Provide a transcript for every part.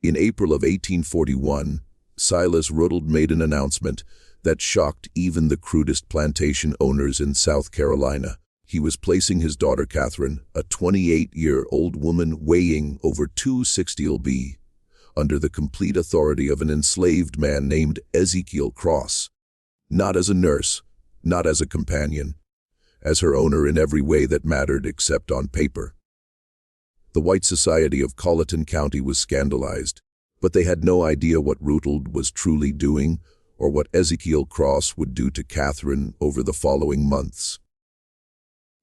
In April of 1841, Silas Ruddle made an announcement that shocked even the crudest plantation owners in South Carolina. He was placing his daughter Catherine, a 28-year-old woman weighing over 260 lb, under the complete authority of an enslaved man named Ezekiel Cross, not as a nurse, not as a companion, as her owner in every way that mattered except on paper. The white society of Colleton County was scandalized, but they had no idea what Ruddle was truly doing or what Ezekiel Cross would do to Catherine over the following months.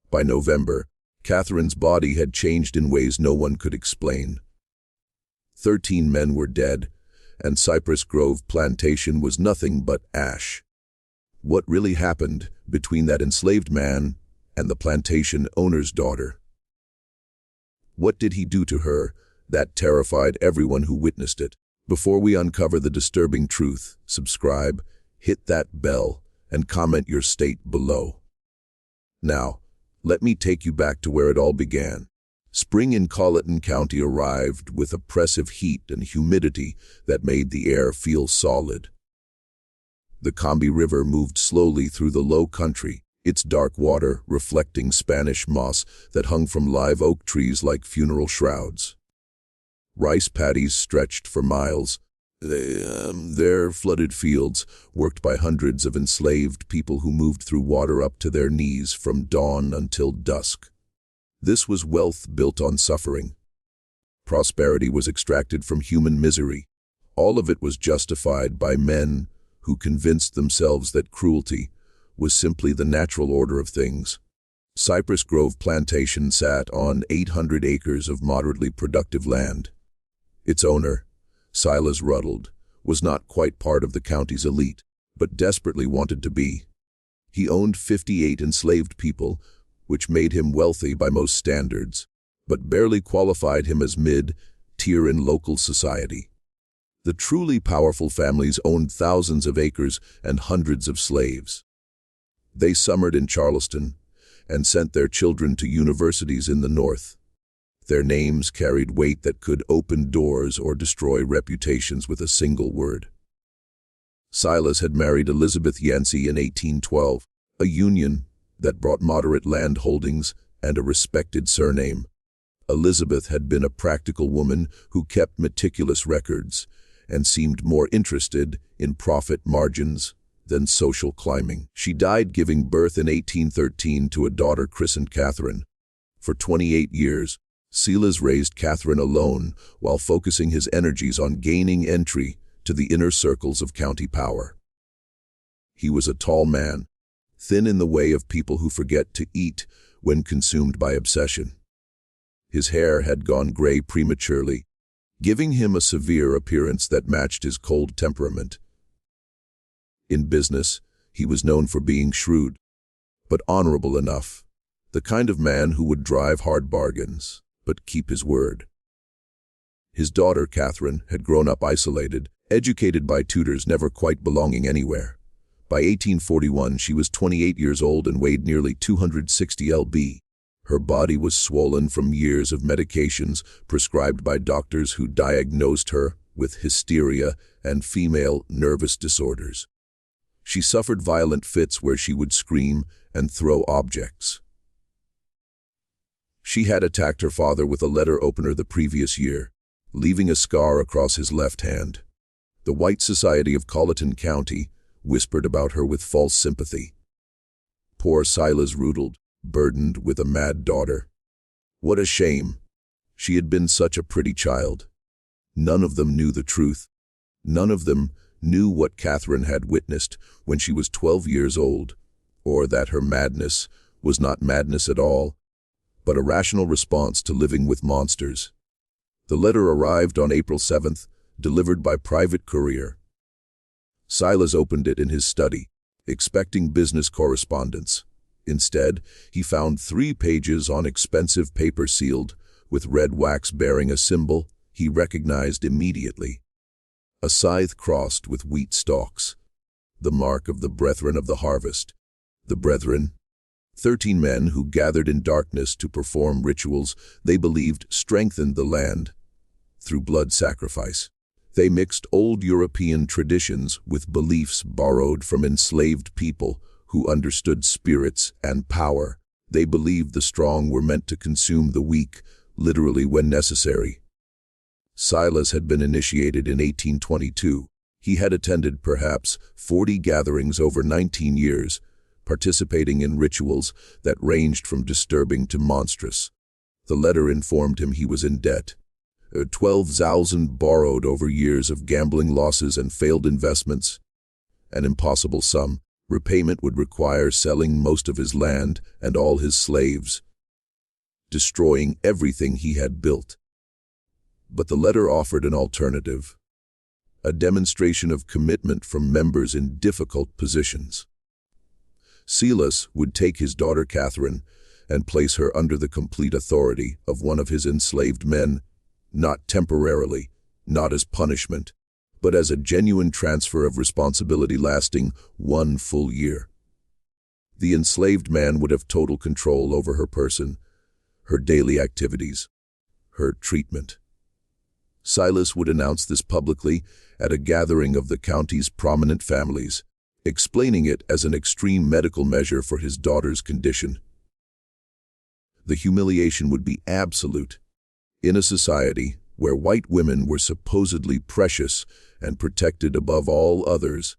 By November, Catherine's body had changed in ways no one could explain. 13 men were dead, and Cypress Grove Plantation was nothing but ash. What really happened between that enslaved man and the plantation owner's daughter? What did he do to her that terrified everyone who witnessed it? Before we uncover the disturbing truth, subscribe, hit that bell, and comment your state below. Now, let me take you back to where it all began. Spring in Colleton County arrived with oppressive heat and humidity that made the air feel solid. The Combahee River moved slowly through the low country, its dark water reflecting Spanish moss that hung from live oak trees like funeral shrouds. Rice paddies stretched for miles, their flooded fields, worked by hundreds of enslaved people who moved through water up to their knees from dawn until dusk. This was wealth built on suffering. Prosperity was extracted from human misery. All of it was justified by men who convinced themselves that cruelty was simply the natural order of things. Cypress Grove Plantation sat on 800 acres of moderately productive land. Its owner, Silas Ruddle, was not quite part of the county's elite, but desperately wanted to be. He owned 58 enslaved people, which made him wealthy by most standards, but barely qualified him as mid-tier in local society. The truly powerful families owned thousands of acres and hundreds of slaves. They summered in Charleston and sent their children to universities in the North. Their names carried weight that could open doors or destroy reputations with a single word. Silas had married Elizabeth Yancey in 1812, a union that brought moderate land holdings and a respected surname. Elizabeth had been a practical woman who kept meticulous records and seemed more interested in profit margins than social climbing. She died giving birth in 1813 to a daughter christened Catherine. For 28 years, Silas raised Catherine alone while focusing his energies on gaining entry to the inner circles of county power. He was a tall man, thin in the way of people who forget to eat when consumed by obsession. His hair had gone gray prematurely, giving him a severe appearance that matched his cold temperament. In business, he was known for being shrewd, but honorable enough, the kind of man who would drive hard bargains, but keep his word. His daughter, Catherine, had grown up isolated, educated by tutors never quite belonging anywhere. By 1841, she was 28 years old and weighed nearly 260 lb. Her body was swollen from years of medications prescribed by doctors who diagnosed her with hysteria and female nervous disorders. She suffered violent fits where she would scream and throw objects. She had attacked her father with a letter opener the previous year, leaving a scar across his left hand. The white society of Colleton County whispered about her with false sympathy. Poor Silas Ruddle, burdened with a mad daughter. What a shame. She had been such a pretty child. None of them knew the truth. None of them knew what Catherine had witnessed when she was 12 years old, or that her madness was not madness at all, but a rational response to living with monsters. The letter arrived on April 7th, delivered by private courier. Silas opened it in his study, expecting business correspondence. Instead, he found 3 pages on expensive paper sealed, with red wax bearing a symbol he recognized immediately. A scythe crossed with wheat stalks, the mark of the brethren of the harvest. The brethren, 13 men who gathered in darkness to perform rituals they believed strengthened the land. through blood sacrifice. They mixed old European traditions with beliefs borrowed from enslaved people who understood spirits and power. They believed the strong were meant to consume the weak, literally when necessary. Silas had been initiated in 1822. He had attended perhaps 40 gatherings over 19 years, participating in rituals that ranged from disturbing to monstrous. The letter informed him he was in debt. 12,000 borrowed over years of gambling losses and failed investments. An impossible sum. Repayment would require selling most of his land and all his slaves, destroying everything he had built. But the letter offered an alternative, a demonstration of commitment from members in difficult positions. Silas would take his daughter Catherine and place her under the complete authority of one of his enslaved men, not temporarily, not as punishment, but as a genuine transfer of responsibility lasting 1 full year. The enslaved man would have total control over her person, her daily activities, her treatment. Silas would announce this publicly at a gathering of the county's prominent families, explaining it as an extreme medical measure for his daughter's condition. The humiliation would be absolute. In a society where white women were supposedly precious and protected above all others,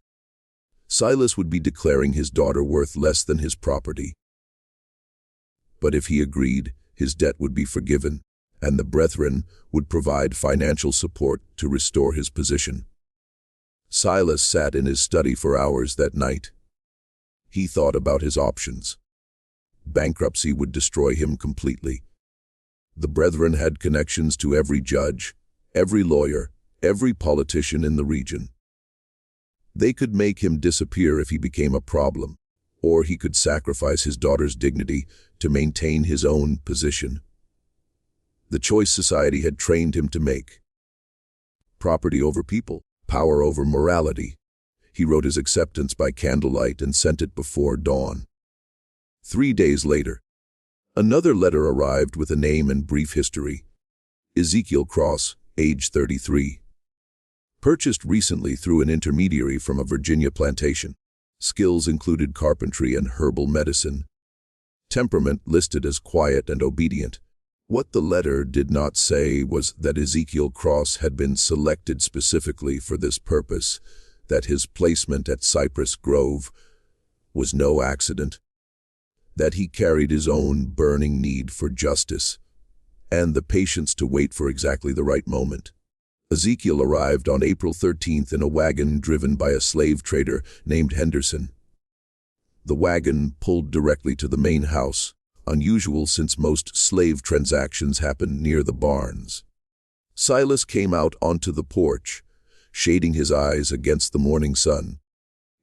Silas would be declaring his daughter worth less than his property. But if he agreed, his debt would be forgiven, and the brethren would provide financial support to restore his position. Silas sat in his study for hours that night. He thought about his options. Bankruptcy would destroy him completely. The brethren had connections to every judge, every lawyer, every politician in the region. They could make him disappear if he became a problem, or he could sacrifice his daughter's dignity to maintain his own position. The choice society had trained him to make. Property over people, power over morality. He wrote his acceptance by candlelight and sent it before dawn. 3 days later, another letter arrived with a name and brief history. Ezekiel Cross, age 33. Purchased recently through an intermediary from a Virginia plantation. Skills included carpentry and herbal medicine. Temperament listed as quiet and obedient. What the letter did not say was that Ezekiel Cross had been selected specifically for this purpose, that his placement at Cypress Grove was no accident, that he carried his own burning need for justice, and the patience to wait for exactly the right moment. Ezekiel arrived on April 13th in a wagon driven by a slave trader named Henderson. The wagon pulled directly to the main house, unusual since most slave transactions happened near the barns. Silas came out onto the porch, shading his eyes against the morning sun.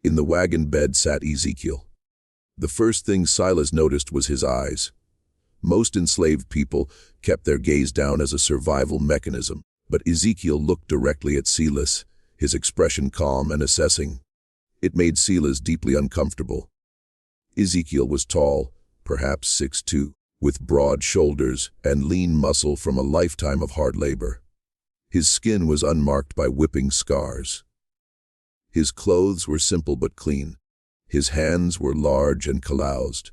In the wagon bed sat Ezekiel. The first thing Silas noticed was his eyes. Most enslaved people kept their gaze down as a survival mechanism, but Ezekiel looked directly at Silas, his expression calm and assessing. It made Silas deeply uncomfortable. Ezekiel was tall, perhaps 6'2", with broad shoulders and lean muscle from a lifetime of hard labor. His skin was unmarked by whipping scars. His clothes were simple but clean. His hands were large and calloused,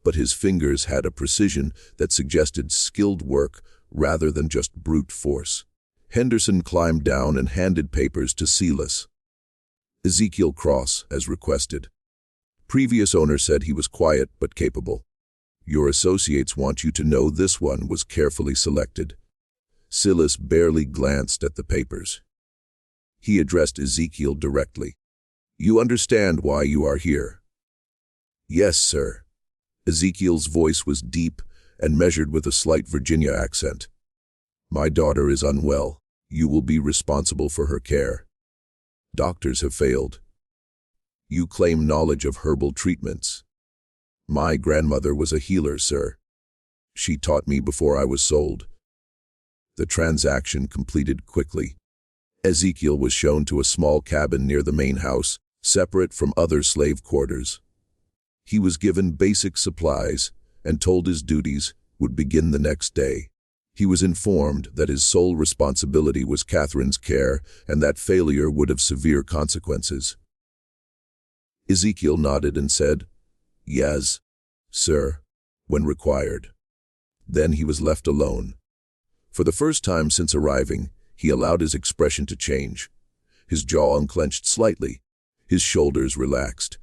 but his fingers had a precision that suggested skilled work rather than just brute force. Henderson climbed down and handed papers to Silas. Ezekiel Cross, as requested. Previous owner said he was quiet but capable. Your associates want you to know this one was carefully selected. Silas barely glanced at the papers. He addressed Ezekiel directly. You understand why you are here? Yes, sir. Ezekiel's voice was deep and measured with a slight Virginia accent. My daughter is unwell. You will be responsible for her care. Doctors have failed. You claim knowledge of herbal treatments. My grandmother was a healer, sir. She taught me before I was sold. The transaction completed quickly. Ezekiel was shown to a small cabin near the main house, separate from other slave quarters. He was given basic supplies and told his duties would begin the next day. He was informed that his sole responsibility was Catherine's care and that failure would have severe consequences. Ezekiel nodded and said, "Yes, sir," when required. Then he was left alone. For the first time since arriving, he allowed his expression to change. His jaw unclenched slightly, his shoulders relaxed.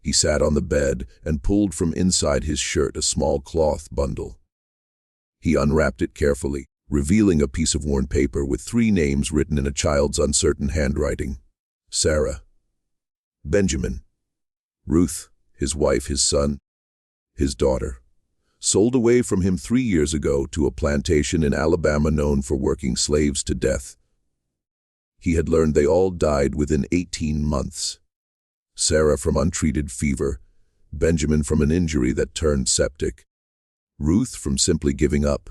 He sat on the bed and pulled from inside his shirt a small cloth bundle. He unwrapped it carefully, revealing a piece of worn paper with 3 names written in a child's uncertain handwriting. Sarah, Benjamin, Ruth, his wife, his son, his daughter. Sold away from him 3 years ago to a plantation in Alabama known for working slaves to death. He had learned they all died within 18 months. Sarah from untreated fever, Benjamin from an injury that turned septic, Ruth from simply giving up,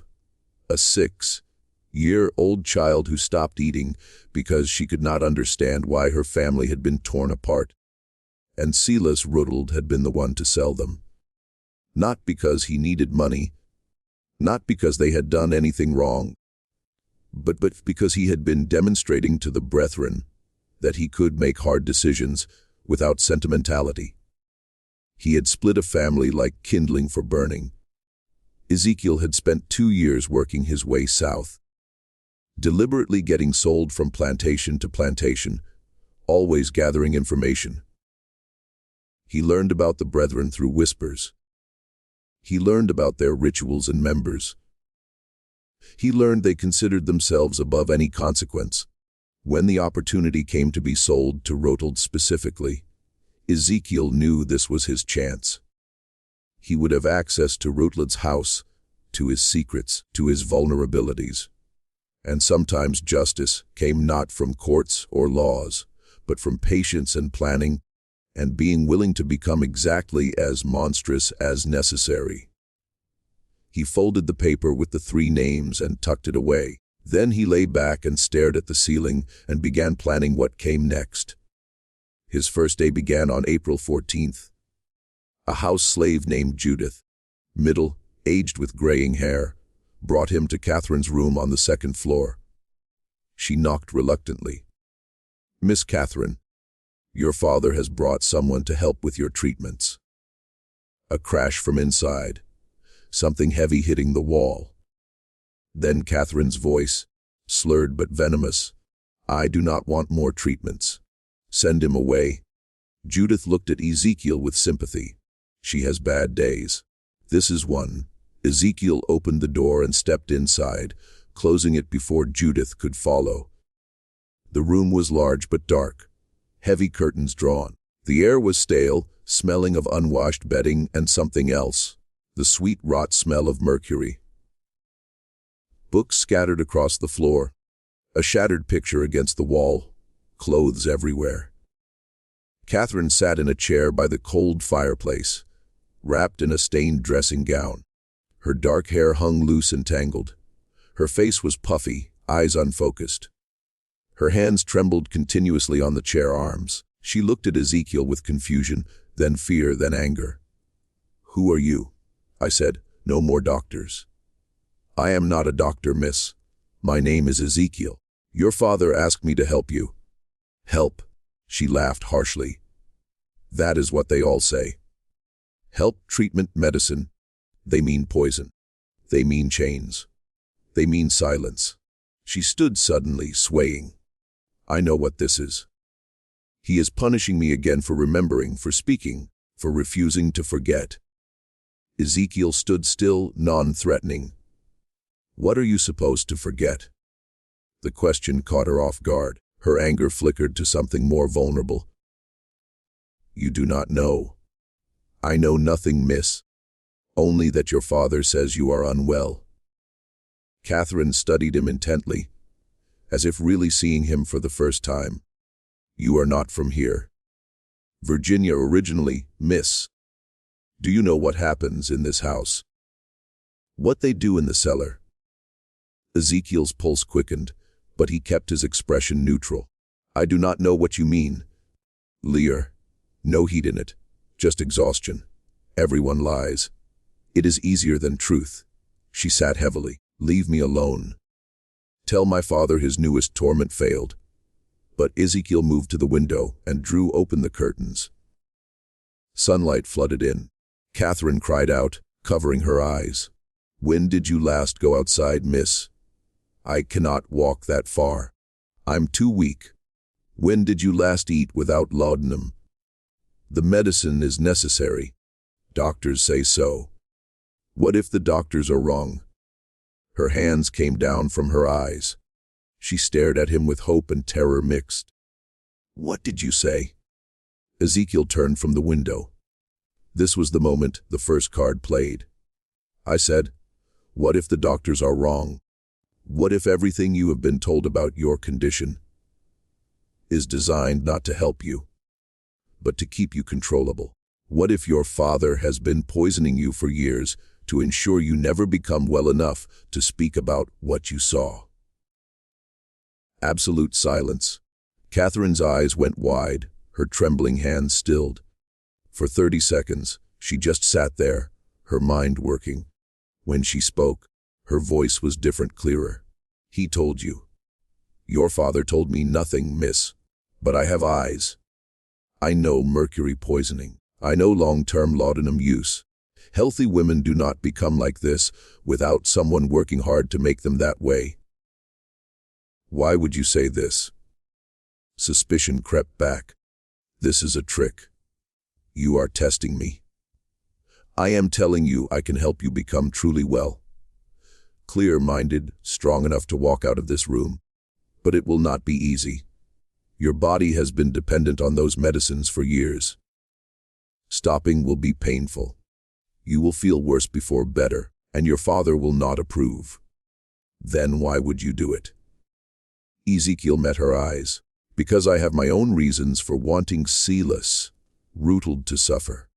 a 6-year-old child who stopped eating because she could not understand why her family had been torn apart, and Silas Rutland had been the one to sell them. Not because he needed money, not because they had done anything wrong, but because he had been demonstrating to the brethren that he could make hard decisions without sentimentality. He had split a family like kindling for burning. Ezekiel had spent 2 years working his way south, deliberately getting sold from plantation to plantation, always gathering information. He learned about the brethren through whispers. He learned about their rituals and members. He learned they considered themselves above any consequence. When the opportunity came to be sold to Rutland specifically, Ezekiel knew this was his chance. He would have access to Rutland's house, to his secrets, to his vulnerabilities. And sometimes justice came not from courts or laws, but from patience and planning, and being willing to become exactly as monstrous as necessary. He folded the paper with the 3 names and tucked it away. Then he lay back and stared at the ceiling and began planning what came next. His first day began on April 14th. A house slave named Judith, middle-aged with graying hair, brought him to Catherine's room on the 2nd floor. She knocked reluctantly. "Miss Catherine, your father has brought someone to help with your treatments." A crash from inside, something heavy hitting the wall. Then Catherine's voice, slurred but venomous. "I do not want more treatments. Send him away." Judith looked at Ezekiel with sympathy. "She has bad days. This is one." Ezekiel opened the door and stepped inside, closing it before Judith could follow. The room was large but dark, heavy curtains drawn. The air was stale, smelling of unwashed bedding and something else, the sweet rot smell of mercury. Books scattered across the floor, a shattered picture against the wall, clothes everywhere. Catherine sat in a chair by the cold fireplace, wrapped in a stained dressing gown. Her dark hair hung loose and tangled. Her face was puffy, eyes unfocused. Her hands trembled continuously on the chair arms. She looked at Ezekiel with confusion, then fear, then anger. "Who are you?" I said. "No more doctors." "I am not a doctor, miss. My name is Ezekiel. Your father asked me to help you." "Help?" She laughed harshly. "That is what they all say. Help, treatment, medicine. They mean poison. They mean chains. They mean silence." She stood suddenly, swaying. "I know what this is. He is punishing me again for remembering, for speaking, for refusing to forget." Ezekiel stood still, non-threatening. "What are you supposed to forget?" The question caught her off guard. Her anger flickered to something more vulnerable. "You do not know." "I know nothing, miss. Only that your father says you are unwell." Catherine studied him intently, as if really seeing him for the first time. "You are not from here." "Virginia originally, miss." "Do you know what happens in this house? What they do in the cellar?" Ezekiel's pulse quickened, but he kept his expression neutral. "I do not know what you mean." "Lear. No heat in it. Just exhaustion. Everyone lies. It is easier than truth." She sat heavily. Leave me alone. Tell my father his newest torment failed. But Ezekiel moved to the window and drew open the curtains. Sunlight flooded in. Catherine cried out, covering her eyes. When did you last go outside, miss? I cannot walk that far. I'm too weak. When did you last eat without laudanum? The medicine is necessary. Doctors say so. What if the doctors are wrong? Her hands came down from her eyes. She stared at him with hope and terror mixed. What did you say? Ezekiel turned from the window. This was the moment the first card played. I said, what if the doctors are wrong? What if everything you have been told about your condition is designed not to help you, but to keep you controllable? What if your father has been poisoning you for years to ensure you never become well enough to speak about what you saw? Absolute silence. Catherine's eyes went wide, her trembling hands stilled. For 30 seconds, she just sat there, her mind working. When she spoke, her voice was different, clearer. He told you. Your father told me nothing, miss. But I have eyes. I know mercury poisoning. I know long-term laudanum use. Healthy women do not become like this without someone working hard to make them that way. Why would you say this? Suspicion crept back. This is a trick. You are testing me. I am telling you I can help you become truly well. Clear-minded, strong enough to walk out of this room. But it will not be easy. Your body has been dependent on those medicines for years. Stopping will be painful. You will feel worse before better, and your father will not approve. Then why would you do it? Ezekiel met her eyes. Because I have my own reasons for wanting Silas, Untold, to suffer.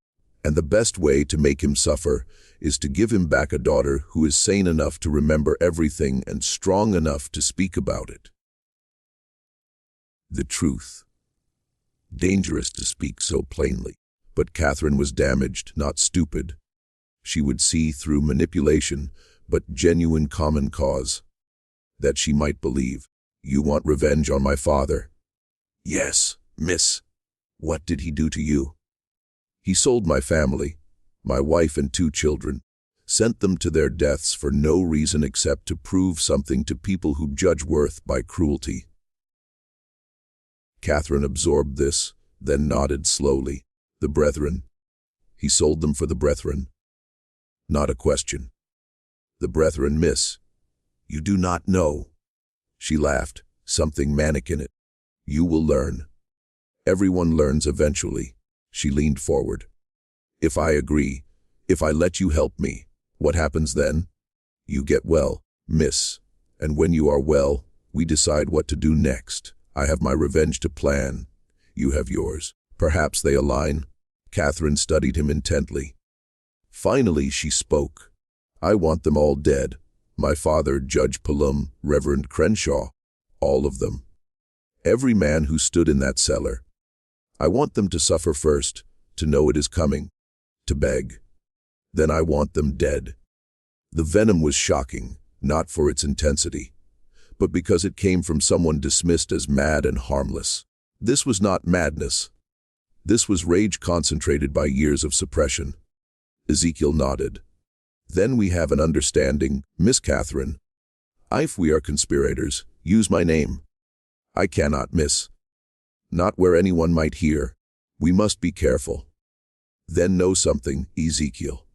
And the best way to make him suffer is to give him back a daughter who is sane enough to remember everything and strong enough to speak about it. The truth. Dangerous to speak so plainly. But Catherine was damaged, not stupid. She would see through manipulation, but genuine common cause. That she might believe. You want revenge on my father? Yes, miss. What did he do to you? He sold my family, my wife and 2 children, sent them to their deaths for no reason except to prove something to people who judge worth by cruelty. Catherine absorbed this, then nodded slowly. The brethren. He sold them for the brethren. Not a question. The brethren, miss. You do not know. She laughed, something manic in it. You will learn. Everyone learns eventually. She leaned forward. If I agree, if I let you help me, what happens then? You get well, miss. And when you are well, we decide what to do next. I have my revenge to plan. You have yours. Perhaps they align. Catherine studied him intently. Finally, she spoke. I want them all dead. My father, Judge Palum, Reverend Crenshaw, all of them. Every man who stood in that cellar. I want them to suffer first, to know it is coming, to beg. Then I want them dead. The venom was shocking, not for its intensity, but because it came from someone dismissed as mad and harmless. This was not madness. This was rage concentrated by years of suppression. Ezekiel nodded. Then we have an understanding, Miss Catherine. If we are conspirators, use my name. I cannot, miss. Not where anyone might hear. We must be careful. Then know something, Ezekiel.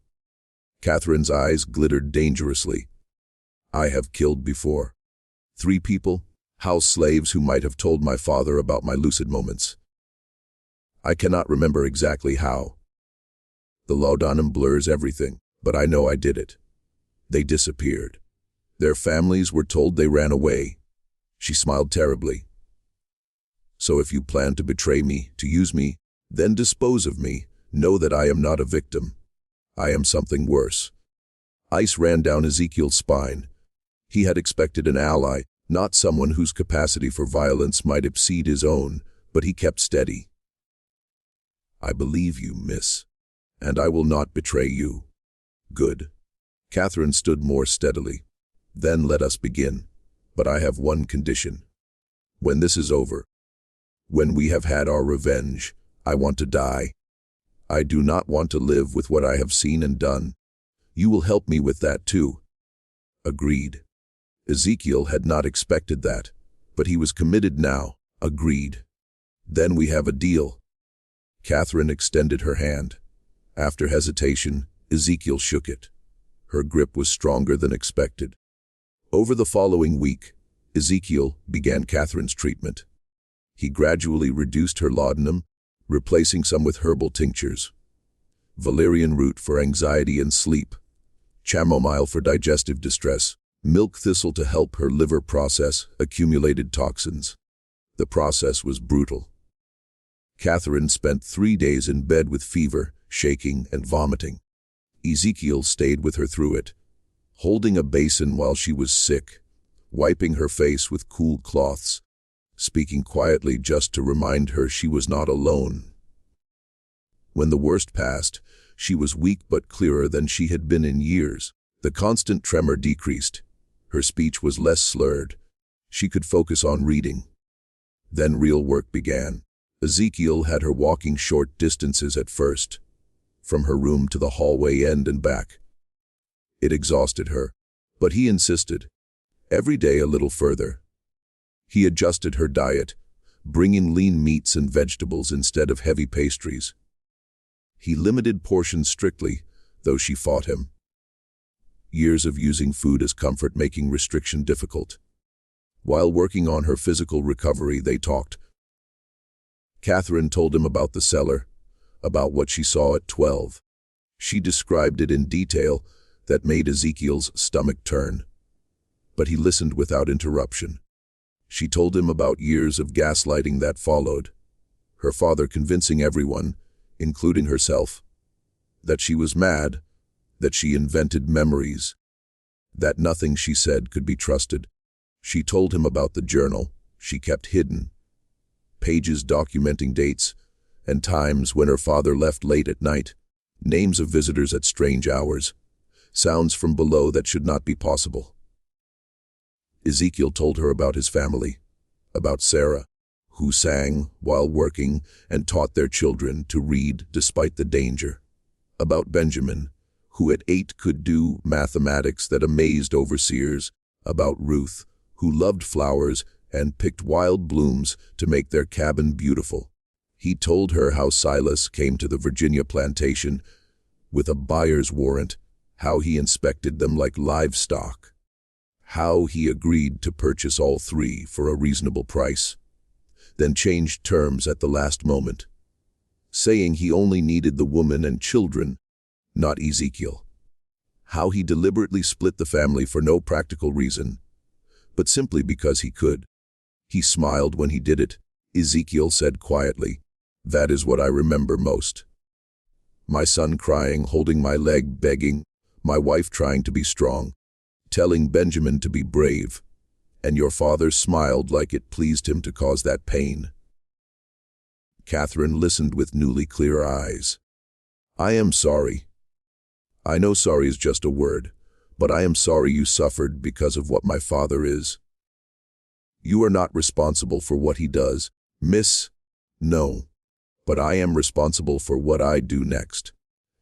Catherine's eyes glittered dangerously. I have killed before. 3 people, house slaves who might have told my father about my lucid moments. I cannot remember exactly how. The laudanum blurs everything, but I know I did it. They disappeared. Their families were told they ran away. She smiled terribly. So if you plan to betray me, to use me, then dispose of me, know that I am not a victim. I am something worse. Ice ran down Ezekiel's spine. He had expected an ally, not someone whose capacity for violence might exceed his own, but he kept steady. I believe you, miss, and I will not betray you. Good. Catherine stood more steadily. Then let us begin. But I have one condition. When this is over, when we have had our revenge, I want to die. I do not want to live with what I have seen and done. You will help me with that too." Agreed. Ezekiel had not expected that, but he was committed now. Agreed. "Then we have a deal." Catherine extended her hand. After hesitation, Ezekiel shook it. Her grip was stronger than expected. Over the following week, Ezekiel began Catherine's treatment. He gradually reduced her laudanum, replacing some with herbal tinctures. Valerian root for anxiety and sleep, chamomile for digestive distress, milk thistle to help her liver process accumulated toxins. The process was brutal. Catherine spent 3 days in bed with fever, shaking, and vomiting. Ezekiel stayed with her through it, holding a basin while she was sick, wiping her face with cool cloths, speaking quietly just to remind her she was not alone. When the worst passed, she was weak but clearer than she had been in years. The constant tremor decreased. Her speech was less slurred. She could focus on reading. Then real work began. Ezekiel had her walking short distances at first, from her room to the hallway end and back. It exhausted her, but he insisted. Every day a little further. He adjusted her diet, bringing lean meats and vegetables instead of heavy pastries. He limited portions strictly, though she fought him. Years of using food as comfort making restriction difficult. While working on her physical recovery, they talked. Catherine told him about the cellar, about what she saw at 12. She described it in detail that made Ezekiel's stomach turn. But he listened without interruption. She told him about years of gaslighting that followed, her father convincing everyone, including herself, that she was mad, that she invented memories, that nothing she said could be trusted. She told him about the journal she kept hidden, pages documenting dates and times when her father left late at night, names of visitors at strange hours, sounds from below that should not be possible. Ezekiel told her about his family, about Sarah, who sang while working and taught their children to read despite the danger, about Benjamin, who at 8 could do mathematics that amazed overseers, about Ruth, who loved flowers and picked wild blooms to make their cabin beautiful. He told her how Silas came to the Virginia plantation with a buyer's warrant, how he inspected them like livestock, how he agreed to purchase all 3 for a reasonable price, then changed terms at the last moment, saying he only needed the woman and children, not Ezekiel. How he deliberately split the family for no practical reason, but simply because he could. He smiled when he did it. Ezekiel said quietly, "That is what I remember most. My son crying, holding my leg, begging, my wife trying to be strong, telling Benjamin to be brave, and your father smiled like it pleased him to cause that pain." Catherine listened with newly clear eyes. "I am sorry. I know sorry is just a word, but I am sorry you suffered because of what my father is. You are not responsible for what he does, miss. No. But I am responsible for what I do next.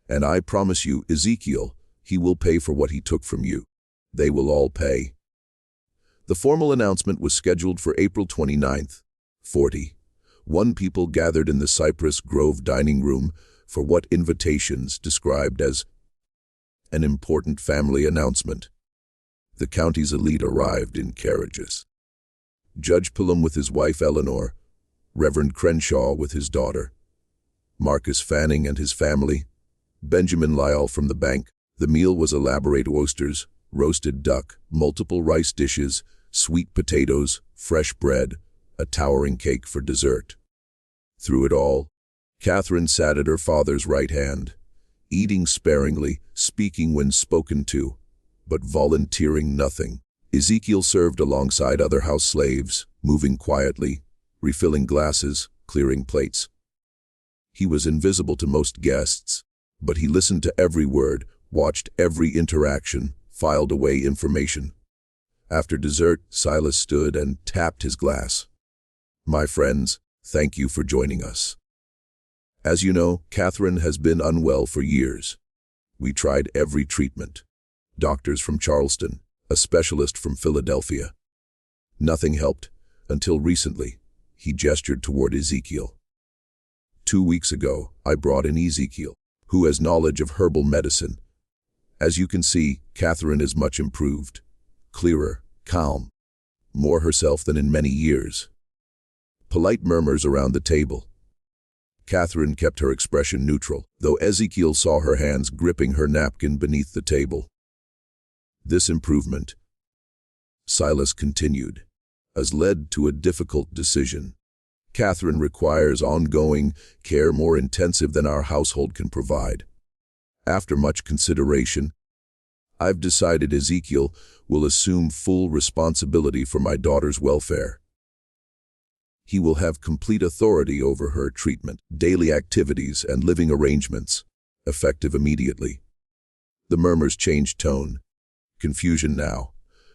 And I promise you, Ezekiel, he will pay for what he took from you. They will all pay." The formal announcement was scheduled for April 29th, 41 people gathered in the Cypress Grove dining room for what invitations described as an important family announcement. The county's elite arrived in carriages. Judge Pullum with his wife Eleanor, Reverend Crenshaw with his daughter, Marcus Fanning and his family, Benjamin Lyall from the bank. The meal was elaborate oysters, roasted duck, multiple rice dishes, sweet potatoes, fresh bread, a towering cake for dessert. Through it all, Catherine sat at her father's right hand, eating sparingly, speaking when spoken to, but volunteering nothing. Ezekiel served alongside other house slaves, moving quietly, refilling glasses, clearing plates. He was invisible to most guests, but he listened to every word, watched every interaction, filed away information. After dessert, Silas stood and tapped his glass. My friends, thank you for joining us. As you know, Catherine has been unwell for years. We tried every treatment. Doctors from Charleston, a specialist from Philadelphia. Nothing helped, until recently. He gestured toward Ezekiel. 2 weeks ago, I brought in Ezekiel, who has knowledge of herbal medicine. As you can see, Catherine is much improved. Clearer, calm, more herself than in many years. Polite murmurs around the table. Catherine kept her expression neutral, though Ezekiel saw her hands gripping her napkin beneath the table. This improvement, Silas continued, has led to a difficult decision. Catherine requires ongoing care more intensive than our household can provide. After much consideration, I've decided Ezekiel will assume full responsibility for my daughter's welfare. He will have complete authority over her treatment, daily activities, and living arrangements, effective immediately. The murmurs changed tone. Confusion now.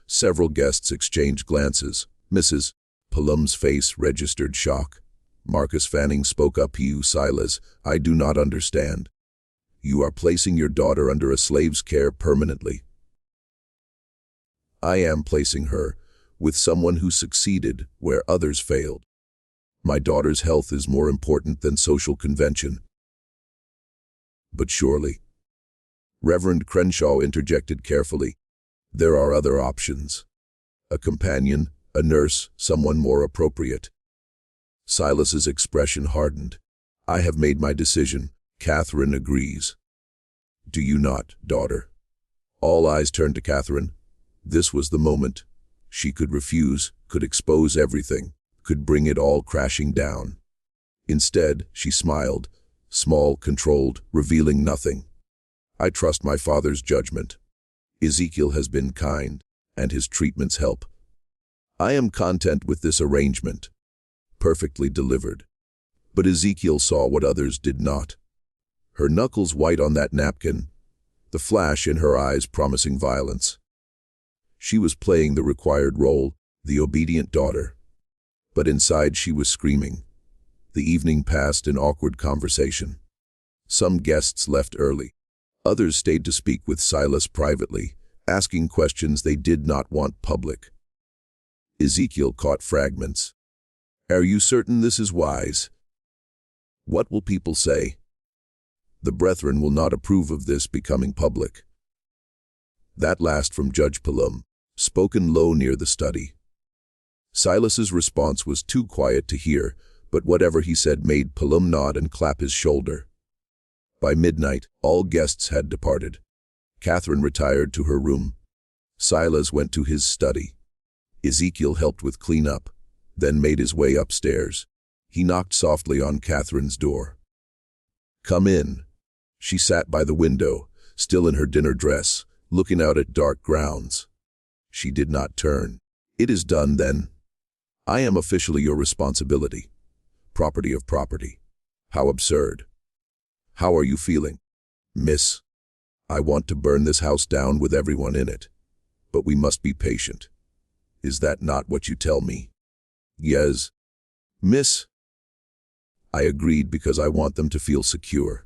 Several guests exchanged glances. Mrs. Pullum's face registered shock. Marcus Fanning spoke up. You, Silas, I do not understand. You are placing your daughter under a slave's care permanently. I am placing her with someone who succeeded where others failed. My daughter's health is more important than social convention. But surely. Reverend Crenshaw interjected carefully. There are other options. A companion, a nurse, someone more appropriate. Silas's expression hardened. I have made my decision. Catherine agrees. Do you not, daughter? All eyes turned to Catherine. This was the moment. She could refuse, could expose everything, could bring it all crashing down. Instead, she smiled, small, controlled, revealing nothing. I trust my father's judgment. Ezekiel has been kind, and his treatments help. I am content with this arrangement. Perfectly delivered. But Ezekiel saw what others did not. Her knuckles white on that napkin, the flash in her eyes promising violence. She was playing the required role, the obedient daughter. But inside she was screaming. The evening passed in awkward conversation. Some guests left early. Others stayed to speak with Silas privately, asking questions they did not want public. Ezekiel caught fragments. Are you certain this is wise? What will people say? The brethren will not approve of this becoming public. That last from Judge Pullum, spoken low near the study. Silas's response was too quiet to hear, but whatever he said made Pullum nod and clap his shoulder. By midnight, all guests had departed. Catherine retired to her room. Silas went to his study. Ezekiel helped with cleanup, then made his way upstairs. He knocked softly on Catherine's door. Come in. She sat by the window, still in her dinner dress, looking out at dark grounds. She did not turn. It is done, then. I am officially your responsibility. Property of property. How absurd. How are you feeling? Miss, I want to burn this house down with everyone in it. But we must be patient. Is that not what you tell me? Yes. Miss, I agreed because I want them to feel secure.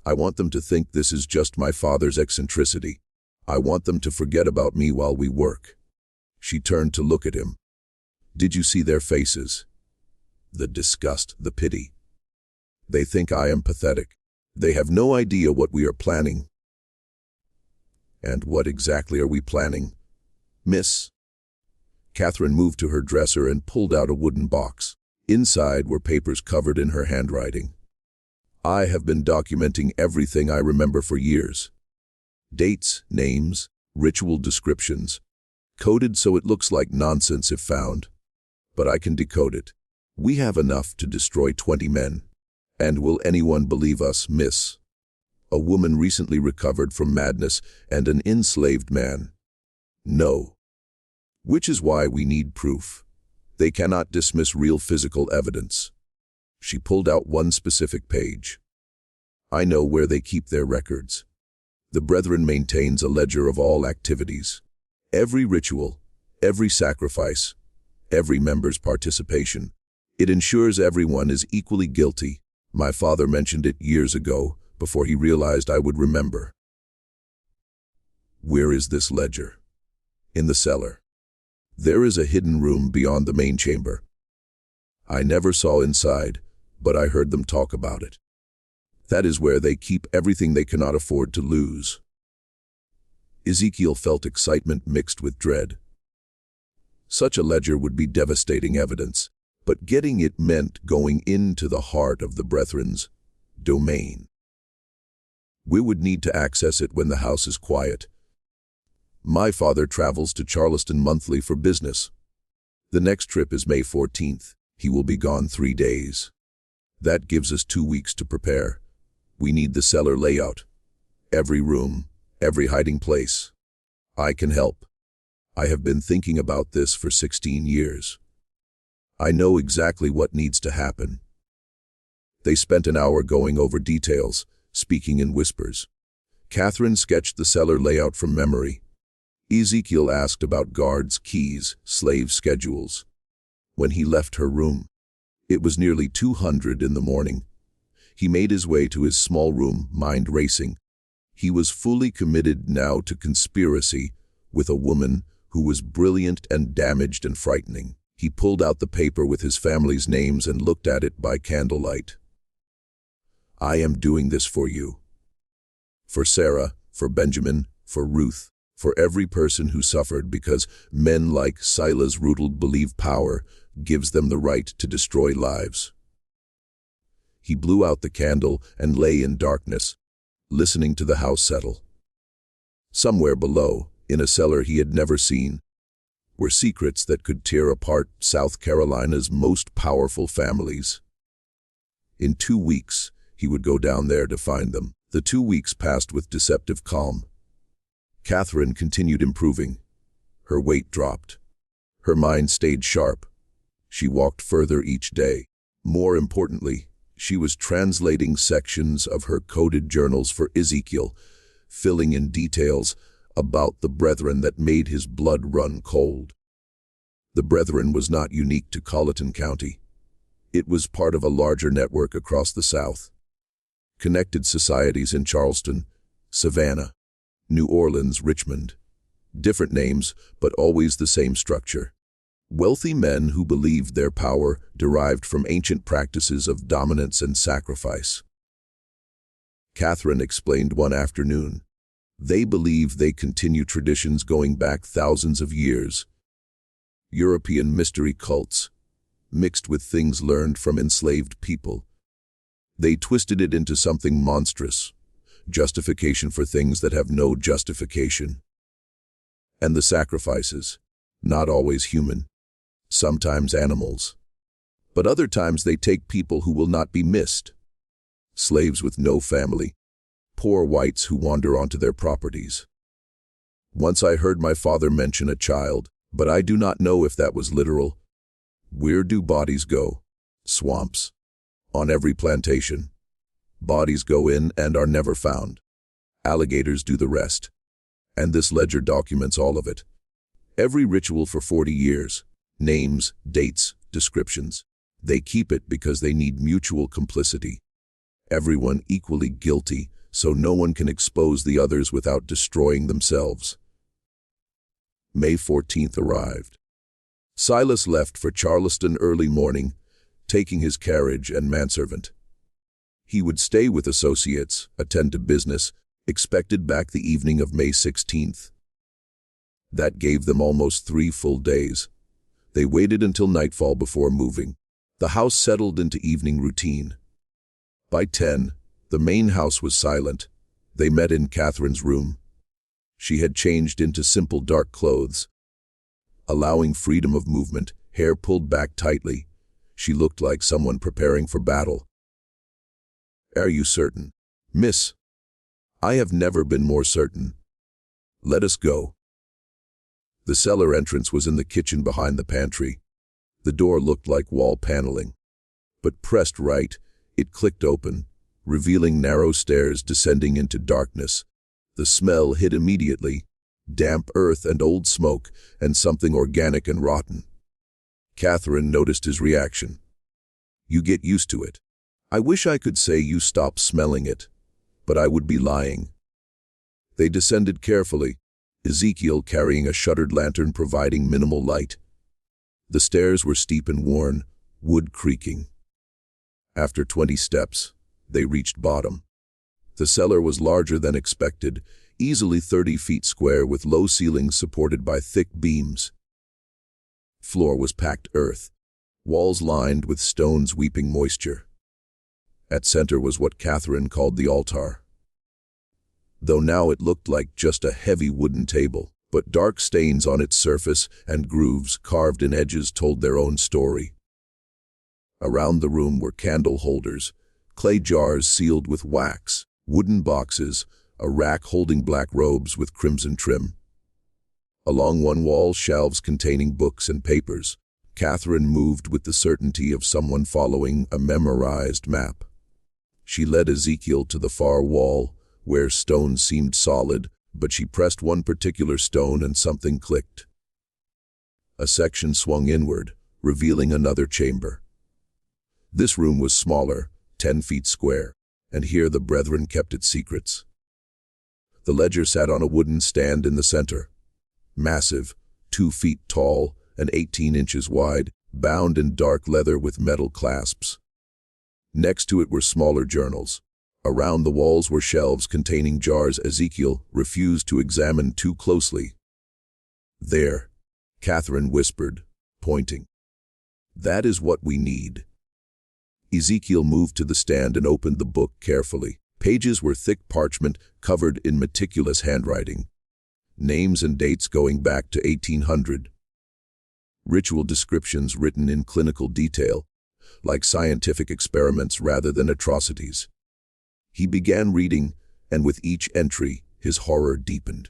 I want them to think this is just my father's eccentricity. I want them to forget about me while we work. She turned to look at him. Did you see their faces? The disgust, the pity. They think I am pathetic. They have no idea what we are planning. And what exactly are we planning? Miss? Catherine moved to her dresser and pulled out a wooden box. Inside were papers covered in her handwriting. I have been documenting everything I remember for years. Dates, names, ritual descriptions. Coded so it looks like nonsense if found. But I can decode it. We have enough to destroy 20 men. And will anyone believe us, miss? A woman recently recovered from madness and an enslaved man. No. Which is why we need proof. They cannot dismiss real physical evidence. She pulled out one specific page. I know where they keep their records. The Brethren maintains a ledger of all activities. Every ritual, Every sacrifice, every member's participation. It ensures everyone is equally guilty. My father mentioned it years ago, before he realized I would remember. Where is this ledger? In the cellar. There is a hidden room beyond the main chamber. I never saw inside, but I heard them talk about it. That is where they keep everything they cannot afford to lose. Ezekiel felt excitement mixed with dread. Such a ledger would be devastating evidence, but getting it meant going into the heart of the Brethren's domain. We would need to access it when the house is quiet. My father travels to Charleston monthly for business. The next trip is May 14th. He will be gone 3 days. That gives us 2 weeks to prepare. We need the cellar layout. Every room, every hiding place. I can help. I have been thinking about this for 16 years. I know exactly what needs to happen. They spent an hour going over details, speaking in whispers. Catherine sketched the cellar layout from memory. Ezekiel asked about guards, keys, slave schedules. When he left her room, it was nearly 200 in the morning. He made his way to his small room, mind racing. He was fully committed now to conspiracy with a woman who was brilliant and damaged and frightening. He pulled out the paper with his family's names and looked at it by candlelight. I am doing this for you. For Sarah, for Benjamin, for Ruth, for every person who suffered because men like Silas Rutald believe power gives them the right to destroy lives. He blew out the candle and lay in darkness, listening to the house settle. Somewhere below, in a cellar he had never seen, were secrets that could tear apart South Carolina's most powerful families. In 2 weeks, he would go down there to find them. The 2 weeks passed with deceptive calm. Catherine continued improving. Her weight dropped. Her mind stayed sharp. She walked further each day. More importantly, she was translating sections of her coded journals for Ezekiel, filling in details about the Brethren that made his blood run cold. The Brethren was not unique to Colleton County. It was part of a larger network across the South. Connected societies in Charleston, Savannah, New Orleans, Richmond. Different names, but always the same structure. Wealthy men who believed their power derived from ancient practices of dominance and sacrifice. Catherine explained one afternoon. They believe they continue traditions going back thousands of years. European mystery cults, mixed with things learned from enslaved people. They twisted it into something monstrous, justification for things that have no justification. And the sacrifices, not always human, sometimes animals. But other times they take people who will not be missed. Slaves with no family, poor whites who wander onto their properties. Once I heard my father mention a child, but I do not know if that was literal. Where do bodies go? Swamps. On every plantation. Bodies go in and are never found. Alligators do the rest. And this ledger documents all of it. Every ritual for 40 years. Names, dates, descriptions. They keep it because they need mutual complicity. Everyone equally guilty, so no one can expose the others without destroying themselves. May 14th arrived. Silas left for Charleston early morning, taking his carriage and manservant. He would stay with associates, attend to business, expected back the evening of May 16th. That gave them almost 3 full days. They waited until nightfall before moving. The house settled into evening routine. By 10, the main house was silent. They met in Catherine's room. She had changed into simple dark clothes, allowing freedom of movement, hair pulled back tightly. She looked like someone preparing for battle. Are you certain? Miss, I have never been more certain. Let us go. The cellar entrance was in the kitchen behind the pantry. The door looked like wall paneling. But pressed right, it clicked open, revealing narrow stairs descending into darkness. The smell hit immediately. damp earth and old smoke, and something organic and rotten. Catherine noticed his reaction. "You get used to it. I wish I could say you stop smelling it, but I would be lying." They descended carefully, Ezekiel carrying a shuttered lantern providing minimal light. The stairs were steep and worn, wood creaking. After 20 steps, they reached bottom. The cellar was larger than expected, easily 30 feet square with low ceilings supported by thick beams. Floor was packed earth, walls lined with stones weeping moisture. At center was what Catherine called the altar. Though now it looked like just a heavy wooden table, but dark stains on its surface and grooves carved in edges told their own story. Around the room were candle holders, clay jars sealed with wax, wooden boxes, a rack holding black robes with crimson trim. Along one wall, shelves containing books and papers. Catherine moved with the certainty of someone following a memorized map. She led Ezekiel to the far wall, where stones seemed solid, but she pressed one particular stone and something clicked. A section swung inward, revealing another chamber. This room was smaller, 10 feet square, and here the brethren kept its secrets. The ledger sat on a wooden stand in the center. Massive, 2 feet tall and 18 inches wide, bound in dark leather with metal clasps. Next to it were smaller journals. Around the walls were shelves containing jars Ezekiel refused to examine too closely. "There," Catherine whispered, pointing. "That is what we need." Ezekiel moved to the stand and opened the book carefully. Pages were thick parchment covered in meticulous handwriting. Names and dates going back to 1800. Ritual descriptions written in clinical detail, like scientific experiments rather than atrocities. He began reading, and with each entry, his horror deepened.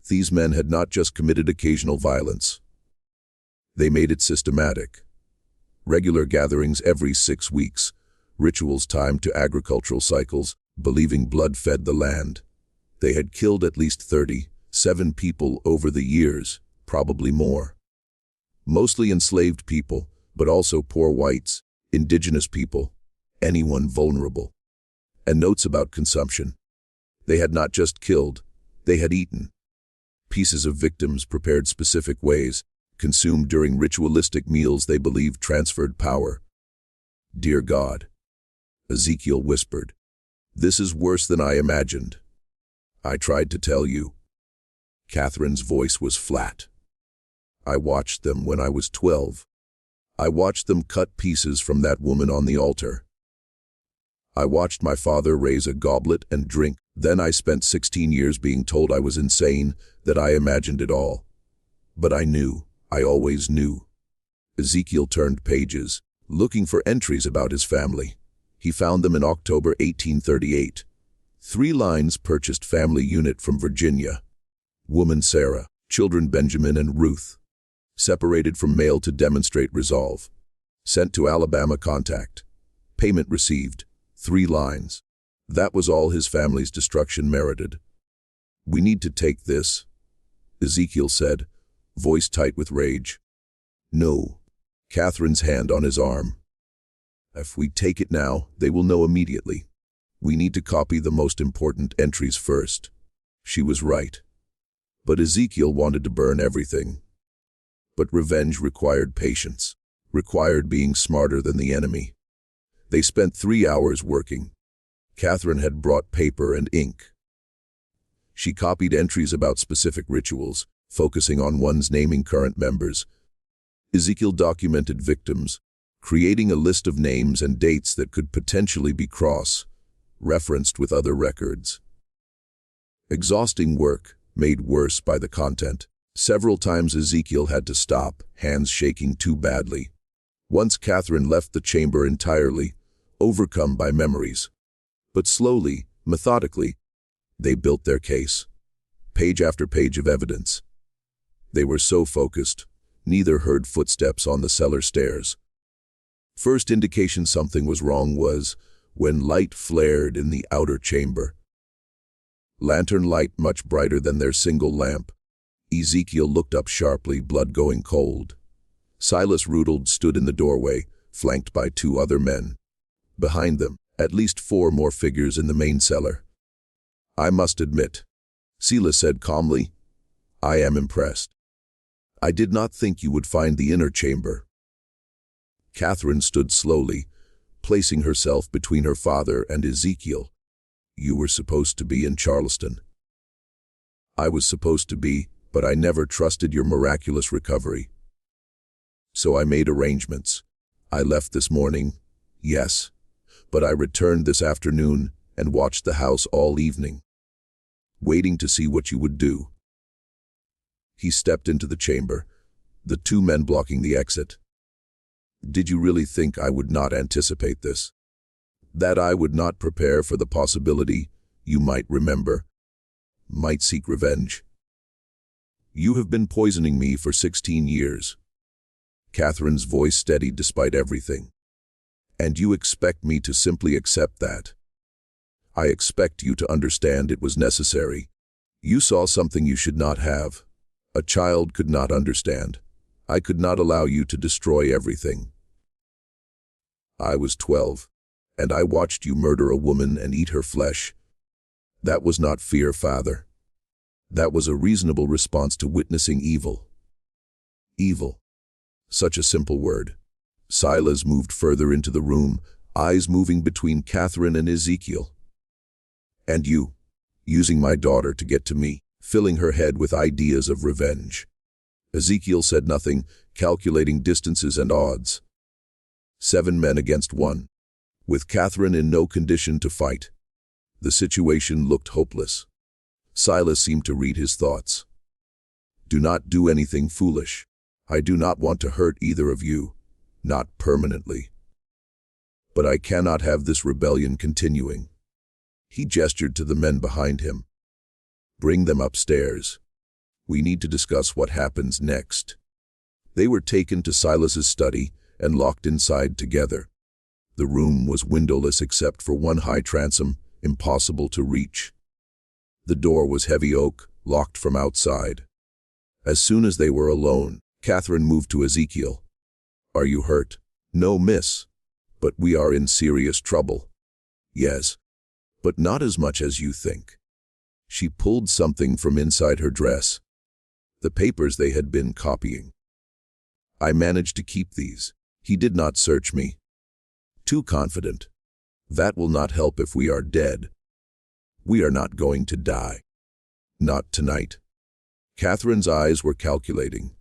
These men had not just committed occasional violence. They made it systematic. Regular gatherings every 6 weeks, rituals timed to agricultural cycles, believing blood fed the land. They had killed at least 37 people over the years, probably more. Mostly enslaved people, but also poor whites, indigenous people, anyone vulnerable. And notes about consumption. They had not just killed, they had eaten. Pieces of victims prepared specific ways, consumed during ritualistic meals they believed transferred power. "Dear God," Ezekiel whispered, "this is worse than I imagined. I tried to tell you." Catherine's voice was flat. "I watched them when I was 12. I watched them cut pieces from that woman on the altar. I watched my father raise a goblet and drink. Then I spent 16 years being told I was insane, that I imagined it all. But I knew, I always knew." Ezekiel turned pages, looking for entries about his family. He found them in October 1838. 3 lines: purchased family unit from Virginia. Woman Sarah, children Benjamin and Ruth. Separated from male to demonstrate resolve. Sent to Alabama contact. Payment received. 3 lines. That was all his family's destruction merited. "We need to take this," Ezekiel said, voice tight with rage. "No." Catherine's hand on his arm. "If we take it now, they will know immediately. We need to copy the most important entries first." She was right. But Ezekiel wanted to burn everything. But revenge required patience, required being smarter than the enemy. They spent 3 hours working. Catherine had brought paper and ink. She copied entries about specific rituals, focusing on ones naming current members. Ezekiel documented victims, creating a list of names and dates that could potentially be cross-referenced with other records. Exhausting work, made worse by the content. Several times Ezekiel had to stop, hands shaking too badly. Once Catherine left the chamber entirely, overcome by memories. But slowly, methodically, they built their case. Page after page of evidence. They were so focused, neither heard footsteps on the cellar stairs. First indication something was wrong was when light flared in the outer chamber. Lantern light much brighter than their single lamp, Ezekiel looked up sharply, blood going cold. Silas Rudolph stood in the doorway, flanked by 2 other men. Behind them, at least 4 more figures in the main cellar. "I must admit," Silas said calmly, "I am impressed. I did not think you would find the inner chamber." Catherine stood slowly, placing herself between her father and Ezekiel. "You were supposed to be in Charleston." "I was supposed to be, but I never trusted your miraculous recovery. So I made arrangements. I left this morning, yes, but I returned this afternoon and watched the house all evening, waiting to see what you would do." He stepped into the chamber, the 2 men blocking the exit. "Did you really think I would not anticipate this? That I would not prepare for the possibility you might remember, might seek revenge? You have been poisoning me for 16 years. Catherine's voice steadied despite everything. "And you expect me to simply accept that? I expect you to understand it was necessary. You saw something you should not have. A child could not understand. I could not allow you to destroy everything. I was 12, and I watched you murder a woman and eat her flesh. That was not fear, Father. That was a reasonable response to witnessing evil." Evil. Such a simple word. Silas moved further into the room, eyes moving between Catherine and Ezekiel. "And you, using my daughter to get to me, filling her head with ideas of revenge." Ezekiel said nothing, calculating distances and odds. 7 men against 1, with Catherine in no condition to fight. The situation looked hopeless. Silas seemed to read his thoughts. "Do not do anything foolish. I do not want to hurt either of you, not permanently. But I cannot have this rebellion continuing." He gestured to the men behind him. "Bring them upstairs. We need to discuss what happens next." They were taken to Silas's study and locked inside together. The room was windowless except for 1 high transom, impossible to reach. The door was heavy oak, locked from outside. As soon as they were alone, Catherine moved to Ezekiel. "Are you hurt?" "No, miss. But we are in serious trouble." "Yes, but not as much as you think." She pulled something from inside her dress. The papers they had been copying. "I managed to keep these. He did not search me." "Too confident. That will not help if we are dead." "We are not going to die. Not tonight." Catherine's eyes were calculating.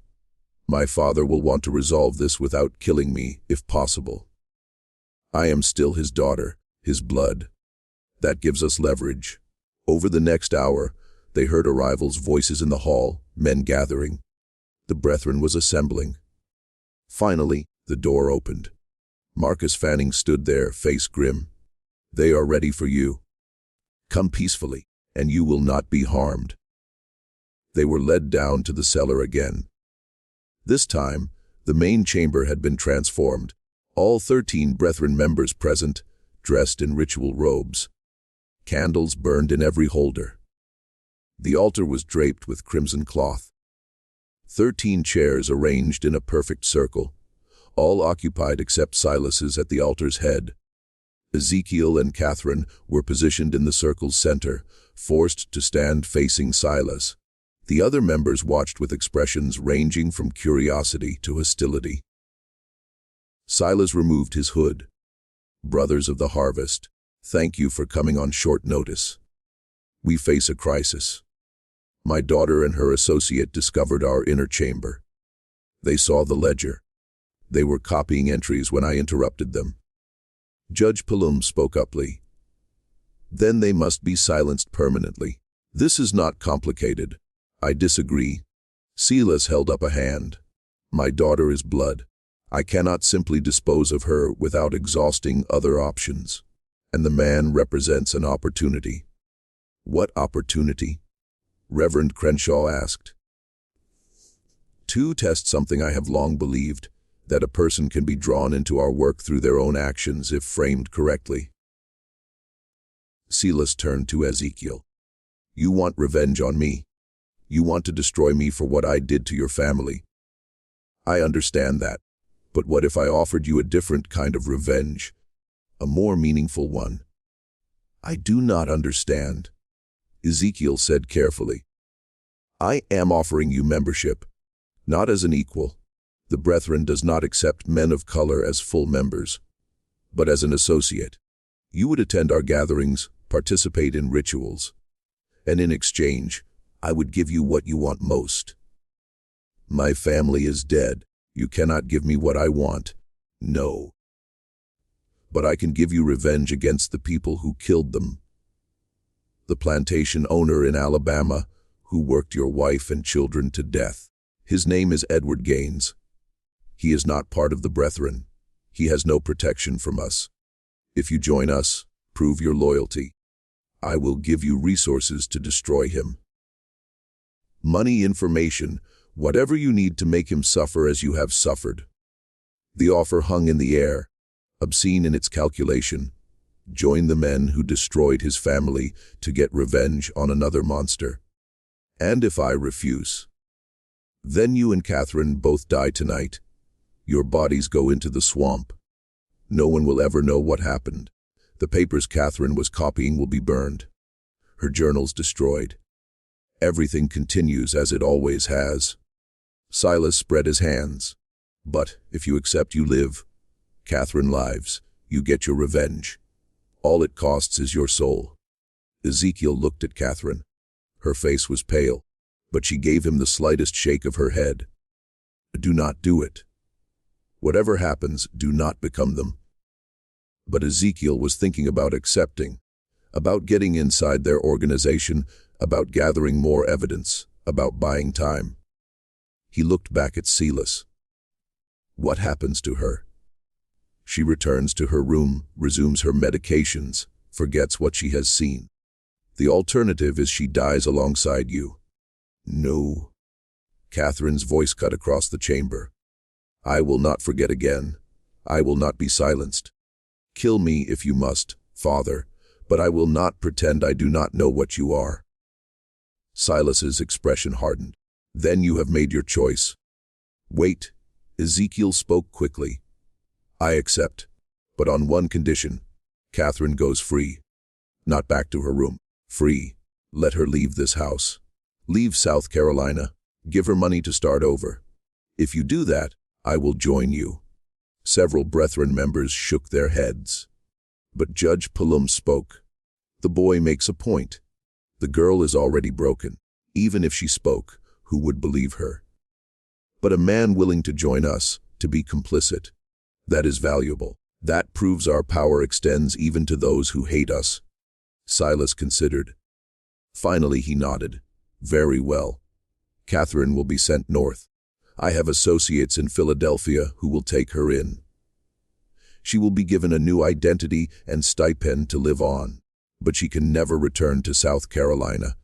"My father will want to resolve this without killing me, if possible. I am still his daughter, his blood. That gives us leverage." Over the next hour, they heard arrivals' voices in the hall, men gathering. The brethren was assembling. Finally, the door opened. Marcus Fanning stood there, face grim. "They are ready for you. Come peacefully, and you will not be harmed." They were led down to the cellar again. This time, the main chamber had been transformed. All 13 brethren members present, dressed in ritual robes. Candles burned in every holder. The altar was draped with crimson cloth. 13 chairs arranged in a perfect circle, all occupied except Silas's at the altar's head. Ezekiel and Catherine were positioned in the circle's center, forced to stand facing Silas. The other members watched with expressions ranging from curiosity to hostility. Silas removed his hood. "Brothers of the harvest, thank you for coming on short notice. We face a crisis. My daughter and her associate discovered our inner chamber. They saw the ledger. They were copying entries when I interrupted them." Judge Palum spoke uply. "Then they must be silenced permanently. This is not complicated." "I disagree." Silas held up a hand. "My daughter is blood. I cannot simply dispose of her without exhausting other options. And the man represents an opportunity." "What opportunity?" Reverend Crenshaw asked. "To test something I have long believed, that a person can be drawn into our work through their own actions if framed correctly." Silas turned to Ezekiel. "You want revenge on me? You want to destroy me for what I did to your family. I understand that. But what if I offered you a different kind of revenge? A more meaningful one? I do not understand, Ezekiel said carefully. I am offering you membership, not as an equal. The Brethren does not accept men of color as full members, but as an associate. You would attend our gatherings, participate in rituals, and in exchange, I would give you what you want most. My family is dead. You cannot give me what I want. No. But I can give you revenge against the people who killed them. The plantation owner in Alabama who worked your wife and children to death. His name is Edward Gaines. He is not part of the Brethren. He has no protection from us. If you join us, prove your loyalty. I will give you resources to destroy him. Money, information, whatever you need to make him suffer as you have suffered. The offer hung in the air, obscene in its calculation. Join the men who destroyed his family to get revenge on another monster. And if I refuse, then you and Catherine both die tonight. Your bodies go into the swamp. No one will ever know what happened. The papers Catherine was copying will be burned. Her journals destroyed. Everything continues as it always has. Silas spread his hands. But if you accept, you live. Catherine lives. You get your revenge. All it costs is your soul. Ezekiel looked at Catherine. Her face was pale, but she gave him the slightest shake of her head. Do not do it. Whatever happens, do not become them. But Ezekiel was thinking about accepting, about getting inside their organization, about gathering more evidence, about buying time. He looked back at Silas. What happens to her? She returns to her room, resumes her medications, forgets what she has seen. The alternative is she dies alongside you. No. Catherine's voice cut across the chamber. I will not forget again. I will not be silenced. Kill me if you must, Father, but I will not pretend I do not know what you are. Silas's expression hardened. Then you have made your choice. Wait, Ezekiel spoke quickly. I accept, but on one condition. Catherine goes free. Not back to her room. Free. Let her leave this house. Leave South Carolina. Give her money to start over. If you do that, I will join you. Several Brethren members shook their heads. But Judge Palum spoke. The boy makes a point. The girl is already broken. Even if she spoke, who would believe her? But a man willing to join us, to be complicit, that is valuable. That proves our power extends even to those who hate us. Silas considered. Finally he nodded. Very well. Catherine will be sent north. I have associates in Philadelphia who will take her in. She will be given a new identity and stipend to live on, but she can never return to South Carolina.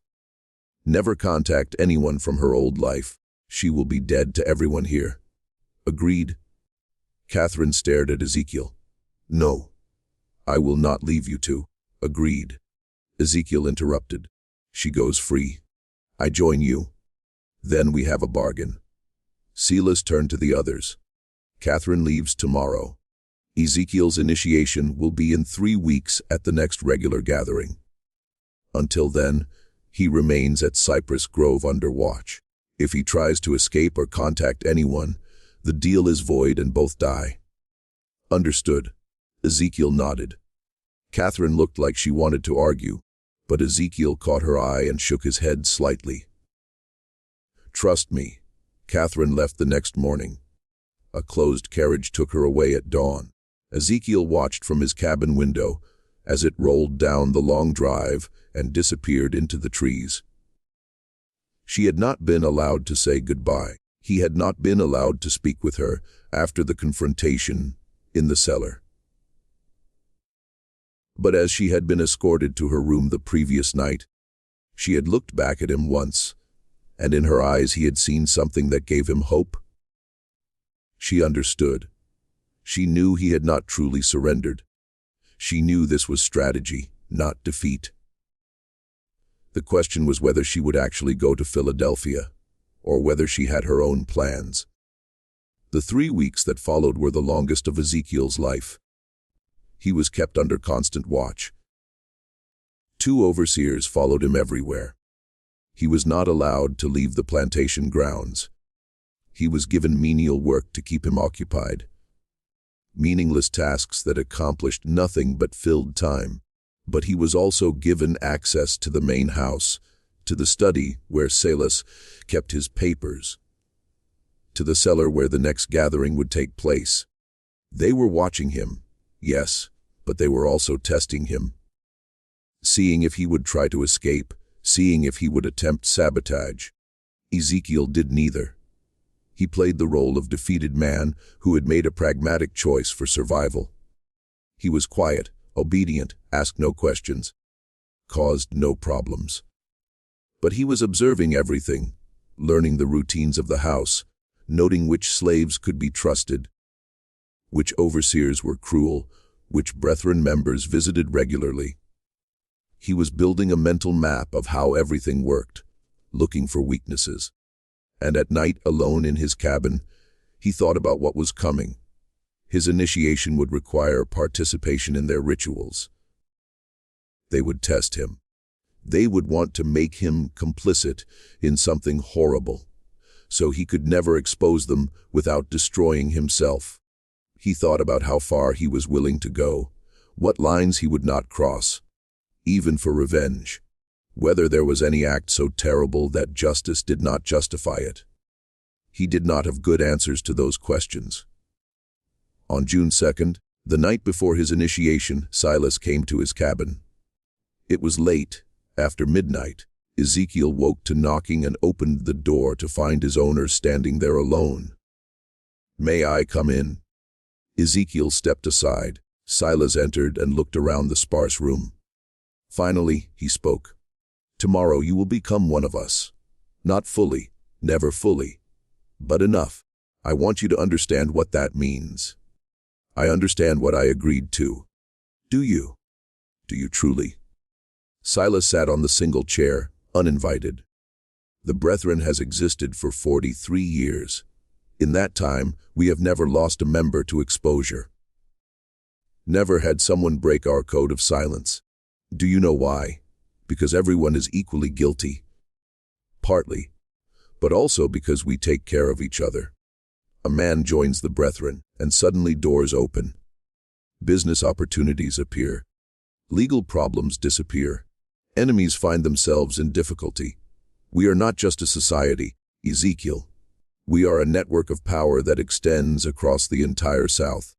Never contact anyone from her old life. She will be dead to everyone here. Agreed? Catherine stared at Ezekiel. No. I will not leave you two. Agreed. Ezekiel interrupted. She goes free. I join you. Then we have a bargain. Silas turned to the others. Catherine leaves tomorrow. Ezekiel's initiation will be in 3 weeks at the next regular gathering. Until then, he remains at Cypress Grove under watch. If he tries to escape or contact anyone, the deal is void and both die. Understood. Ezekiel nodded. Catherine looked like she wanted to argue, but Ezekiel caught her eye and shook his head slightly. Trust me. Catherine left the next morning. A closed carriage took her away at dawn. Ezekiel watched from his cabin window as it rolled down the long drive and disappeared into the trees. She had not been allowed to say goodbye. He had not been allowed to speak with her after the confrontation in the cellar. But as she had been escorted to her room the previous night, she had looked back at him once, and in her eyes he had seen something that gave him hope. She understood. She knew he had not truly surrendered. She knew this was strategy, not defeat. The question was whether she would actually go to Philadelphia, or whether she had her own plans. The 3 weeks that followed were the longest of Ezekiel's life. He was kept under constant watch. 2 overseers followed him everywhere. He was not allowed to leave the plantation grounds. He was given menial work to keep him occupied. Meaningless tasks that accomplished nothing but filled time. But he was also given access to the main house, to the study where Silas kept his papers, to the cellar where the next gathering would take place. They were watching him, yes, but they were also testing him, seeing if he would try to escape, seeing if he would attempt sabotage. Ezekiel did neither. He played the role of defeated man who had made a pragmatic choice for survival. He was quiet, obedient, asked no questions, caused no problems. But he was observing everything, learning the routines of the house, noting which slaves could be trusted, which overseers were cruel, which brethren members visited regularly. He was building a mental map of how everything worked, looking for weaknesses. And at night, alone in his cabin, he thought about what was coming. His initiation would require participation in their rituals. They would test him. They would want to make him complicit in something horrible, so he could never expose them without destroying himself. He thought about how far he was willing to go, what lines he would not cross, even for revenge, whether there was any act so terrible that justice did not justify it. He did not have good answers to those questions. On June 2nd, the night before his initiation, Silas came to his cabin. It was late, after midnight. Ezekiel woke to knocking and opened the door to find his owner standing there alone. "May I come in?" Ezekiel stepped aside. Silas entered and looked around the sparse room. Finally, he spoke. "Tomorrow you will become one of us. Not fully, never fully, but enough. I want you to understand what that means. I understand what I agreed to. Do you? Do you truly?" Silas sat on the single chair, uninvited. The Brethren has existed for 43 years. In that time, we have never lost a member to exposure. Never had someone break our code of silence. Do you know why? Because everyone is equally guilty. Partly, but also because we take care of each other. A man joins the Brethren, and suddenly doors open. Business opportunities appear. Legal problems disappear. Enemies find themselves in difficulty. We are not just a society, Ezekiel. We are a network of power that extends across the entire South.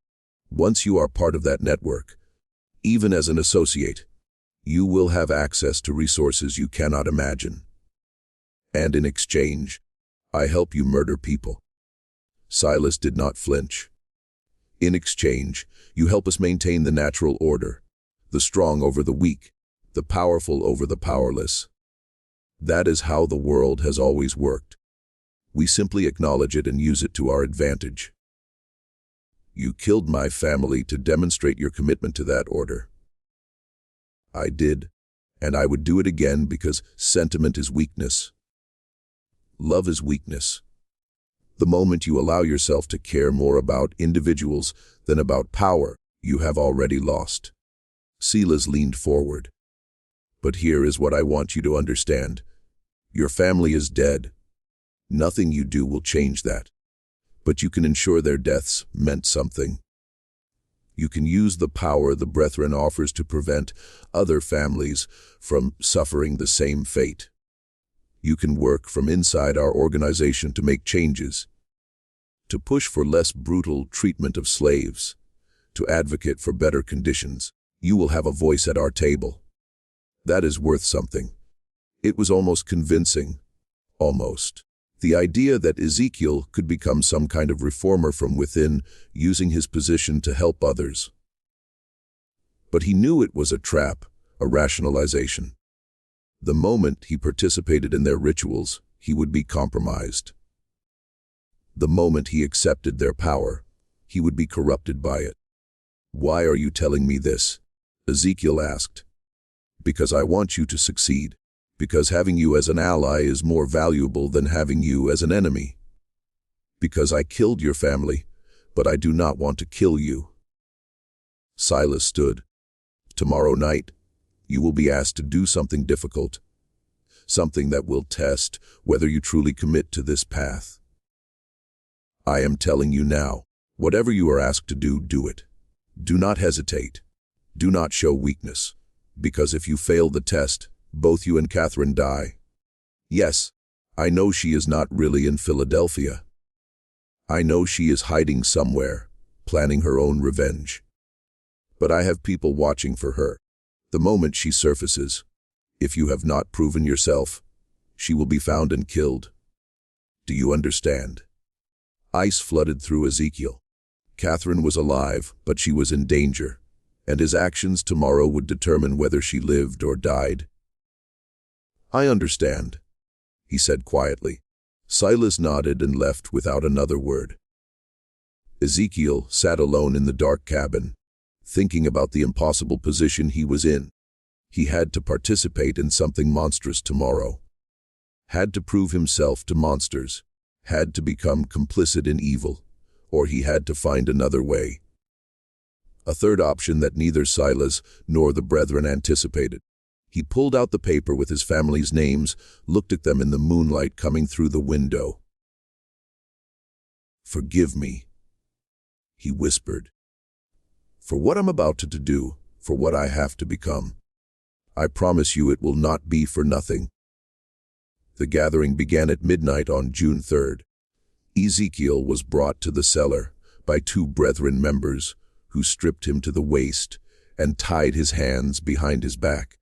Once you are part of that network, even as an associate, you will have access to resources you cannot imagine. And in exchange, I help you murder people. Silas did not flinch. In exchange, you help us maintain the natural order, the strong over the weak, the powerful over the powerless. That is how the world has always worked. We simply acknowledge it and use it to our advantage. You killed my family to demonstrate your commitment to that order. I did, and I would do it again because sentiment is weakness. Love is weakness. The moment you allow yourself to care more about individuals than about power, you have already lost. Silas leaned forward. But here is what I want you to understand. Your family is dead. Nothing you do will change that. But you can ensure their deaths meant something. You can use the power the Brethren offers to prevent other families from suffering the same fate. You can work from inside our organization to make changes, to push for less brutal treatment of slaves, to advocate for better conditions. You will have a voice at our table. That is worth something. It was almost convincing. Almost. The idea that Ezekiel could become some kind of reformer from within, using his position to help others. But he knew it was a trap, a rationalization. The moment he participated in their rituals, he would be compromised. The moment he accepted their power, he would be corrupted by it. "Why are you telling me this?" Ezekiel asked. "Because I want you to succeed. Because having you as an ally is more valuable than having you as an enemy. Because I killed your family, but I do not want to kill you. Silas stood. Tomorrow night, you will be asked to do something difficult. Something that will test whether you truly commit to this path. I am telling you now, whatever you are asked to do, do it. Do not hesitate. Do not show weakness. Because if you fail the test, both you and Catherine die. Yes, I know she is not really in Philadelphia. I know she is hiding somewhere, planning her own revenge. But I have people watching for her. The moment she surfaces, if you have not proven yourself, she will be found and killed. Do you understand? Ice flooded through Ezekiel. Catherine was alive, but she was in danger, and his actions tomorrow would determine whether she lived or died. I understand, he said quietly. Silas nodded and left without another word. Ezekiel sat alone in the dark cabin, thinking about the impossible position he was in. He had to participate in something monstrous tomorrow. Had to prove himself to monsters. Had to become complicit in evil. Or he had to find another way. A third option that neither Silas nor the brethren anticipated. He pulled out the paper with his family's names, looked at them in the moonlight coming through the window. Forgive me, he whispered, for what I'm about to do, for what I have to become. I promise you it will not be for nothing. The gathering began at midnight on June 3rd. Ezekiel was brought to the cellar by two brethren members who stripped him to the waist and tied his hands behind his back.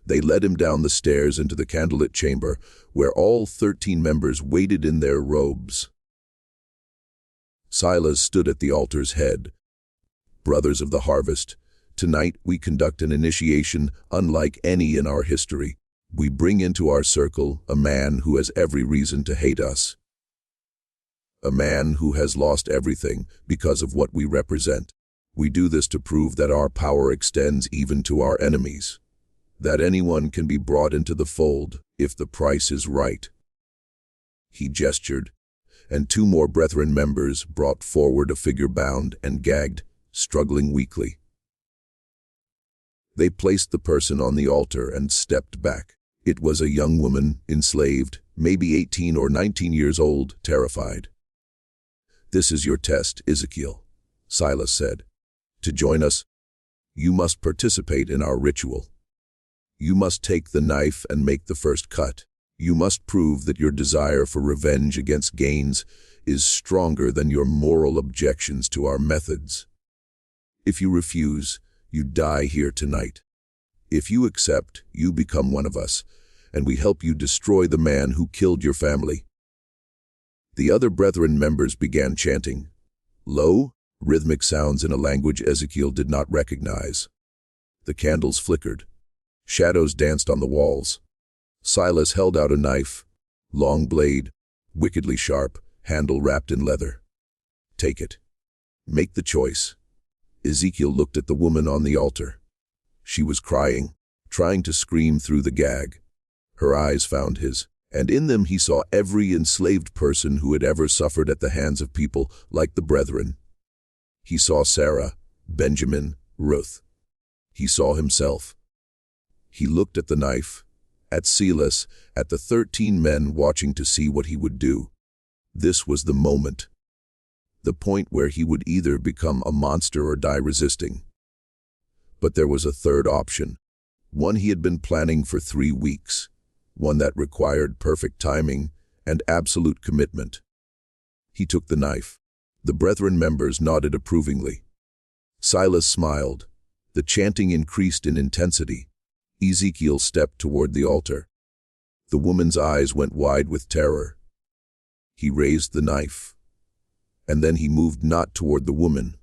They led him down the stairs into the candlelit chamber, where all 13 members waited in their robes. Silas stood at the altar's head. Brothers of the harvest, tonight we conduct an initiation unlike any in our history. We bring into our circle a man who has every reason to hate us. A man who has lost everything because of what we represent. We do this to prove that our power extends even to our enemies. That anyone can be brought into the fold if the price is right. He gestured, and two more brethren members brought forward a figure bound and gagged, struggling weakly. They placed the person on the altar and stepped back. It was a young woman, enslaved, maybe 18 or 19 years old, terrified. This is your test, Ezekiel, Silas said. To join us, you must participate in our ritual. You must take the knife and make the first cut. You must prove that your desire for revenge against Gaines is stronger than your moral objections to our methods. If you refuse, you die here tonight. If you accept, you become one of us, and we help you destroy the man who killed your family. The other brethren members began chanting, low, rhythmic sounds in a language Ezekiel did not recognize. The candles flickered. Shadows danced on the walls. Silas held out a knife, long blade, wickedly sharp, handle wrapped in leather. Take it. Make the choice. Ezekiel looked at the woman on the altar. She was crying, trying to scream through the gag. Her eyes found his, and in them he saw every enslaved person who had ever suffered at the hands of people like the brethren. He saw Sarah, Benjamin, Ruth. He saw himself. He looked at the knife, at Silas, at the 13 men watching to see what he would do. This was the moment. The point where he would either become a monster or die resisting. But there was a third option, one he had been planning for 3 weeks, one that required perfect timing and absolute commitment. He took the knife. The brethren members nodded approvingly. Silas smiled. The chanting increased in intensity. Ezekiel stepped toward the altar. The woman's eyes went wide with terror. He raised the knife. And then he moved not toward the woman,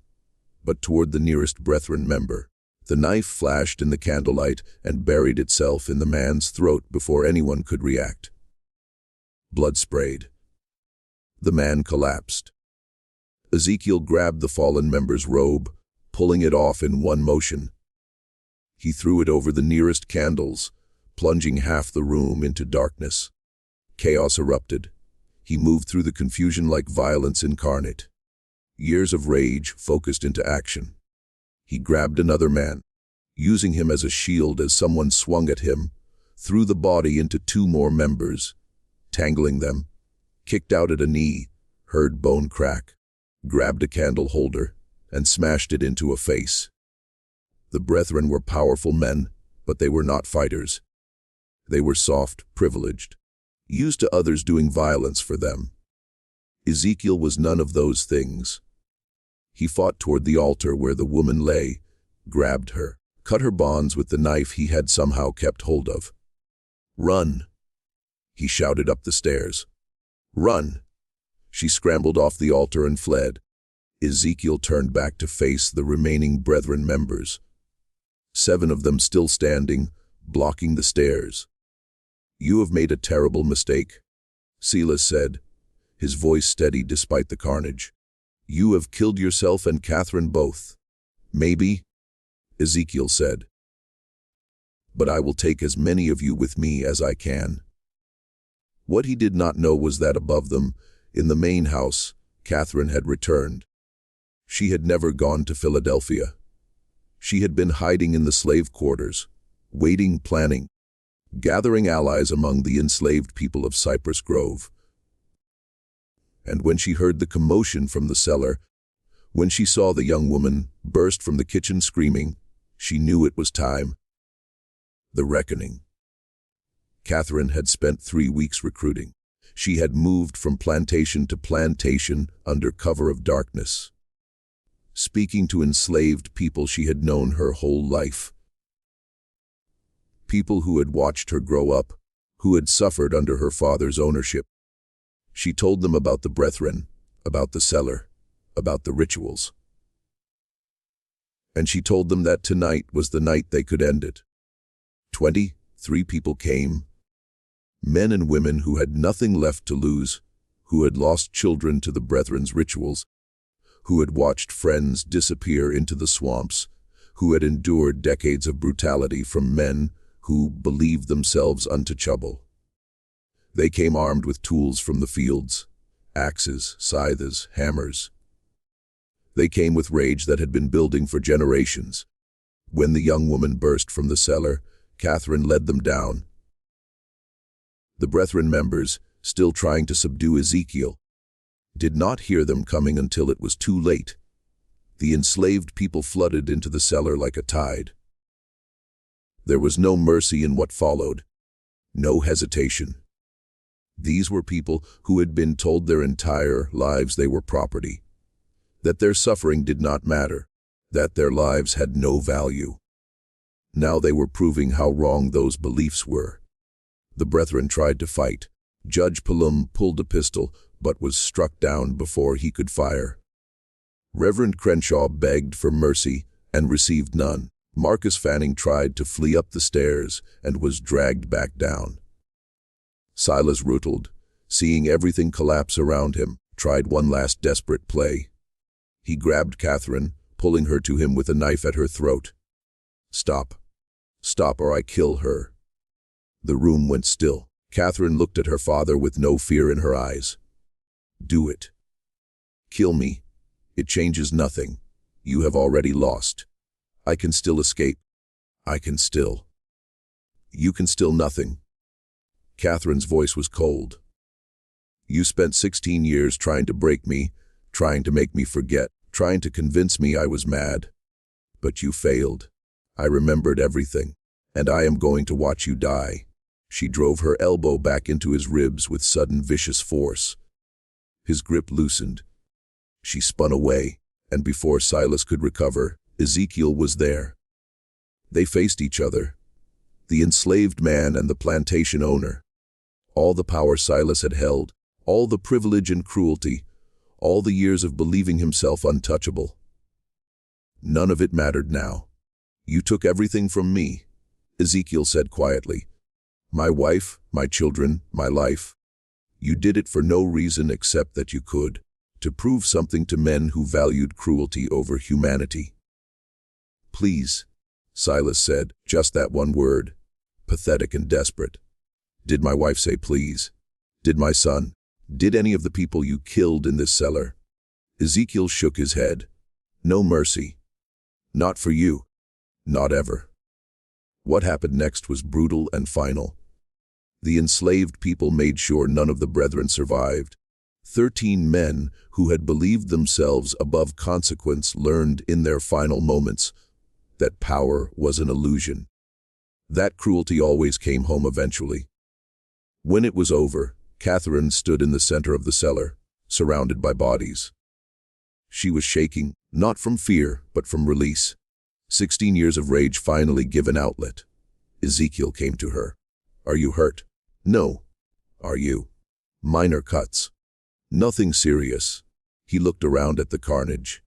but toward the nearest brethren member. The knife flashed in the candlelight and buried itself in the man's throat before anyone could react. Blood sprayed. The man collapsed. Ezekiel grabbed the fallen member's robe, pulling it off in one motion. He threw it over the nearest candles, plunging half the room into darkness. Chaos erupted. He moved through the confusion like violence incarnate. Years of rage focused into action. He grabbed another man, using him as a shield as someone swung at him, threw the body into two more members, tangling them, kicked out at a knee, heard bone crack, grabbed a candle holder, and smashed it into a face. The brethren were powerful men, but they were not fighters. They were soft, privileged, used to others doing violence for them. Ezekiel was none of those things. He fought toward the altar where the woman lay, grabbed her, cut her bonds with the knife he had somehow kept hold of. "Run!" He shouted up the stairs. "Run!" She scrambled off the altar and fled. Ezekiel turned back to face the remaining brethren members. 7 of them still standing, blocking the stairs. "You have made a terrible mistake," Silas said, his voice steady despite the carnage. "You have killed yourself and Catherine both." "Maybe," Ezekiel said, "but I will take as many of you with me as I can." What he did not know was that above them, in the main house, Catherine had returned. She had never gone to Philadelphia. She had been hiding in the slave quarters, waiting, planning, gathering allies among the enslaved people of Cypress Grove. And when she heard the commotion from the cellar, when she saw the young woman burst from the kitchen screaming, she knew it was time. The reckoning. Catherine had spent 3 weeks recruiting. She had moved from plantation to plantation under cover of darkness, speaking to enslaved people she had known her whole life. People who had watched her grow up, who had suffered under her father's ownership. She told them about the brethren, about the cellar, about the rituals. And she told them that tonight was the night they could end it. 23 people came, men and women who had nothing left to lose, who had lost children to the brethren's rituals, who had watched friends disappear into the swamps, who had endured decades of brutality from men who believed themselves untouchable. They came armed with tools from the fields, axes, scythes, hammers. They came with rage that had been building for generations. When the young woman burst from the cellar, Catherine led them down. The brethren members, still trying to subdue Ezekiel, did not hear them coming until it was too late. The enslaved people flooded into the cellar like a tide. There was no mercy in what followed, no hesitation. These were people who had been told their entire lives they were property, that their suffering did not matter, that their lives had no value. Now they were proving how wrong those beliefs were. The brethren tried to fight. Judge Palum pulled a pistol, but was struck down before he could fire. Reverend Crenshaw begged for mercy and received none. Marcus Fanning tried to flee up the stairs and was dragged back down. Silas Ruttled, seeing everything collapse around him, tried one last desperate play. He grabbed Catherine, pulling her to him with a knife at her throat. "Stop. Stop or I kill her." The room went still. Catherine looked at her father with no fear in her eyes. "Do it. Kill me. It changes nothing. You have already lost. I can still escape. I can still. You can still nothing." Catherine's voice was cold. "You spent 16 years trying to break me, trying to make me forget, trying to convince me I was mad. But you failed. I remembered everything, and I am going to watch you die." She drove her elbow back into his ribs with sudden vicious force. His grip loosened. She spun away, and before Silas could recover, Ezekiel was there. They faced each other, the enslaved man and the plantation owner. All the power Silas had held, all the privilege and cruelty, all the years of believing himself untouchable. None of it mattered now. "You took everything from me," Ezekiel said quietly. "My wife, my children, my life. You did it for no reason except that you could, to prove something to men who valued cruelty over humanity." "Please," Silas said, just that one word. pathetic and desperate. Did my wife say please? Did my son? Did any of the people you killed in this cellar? Ezekiel shook his head. No mercy. Not for you. Not ever. What happened next was brutal and final. The enslaved people made sure none of the brethren survived. 13 men who had believed themselves above consequence learned in their final moments that power was an illusion. That cruelty always came home eventually. When it was over, Catherine stood in the center of the cellar, surrounded by bodies. She was shaking, not from fear, but from release. 16 years of rage finally given outlet. Ezekiel came to her. Are you hurt? No. Are you? Minor cuts. Nothing serious. He looked around at the carnage.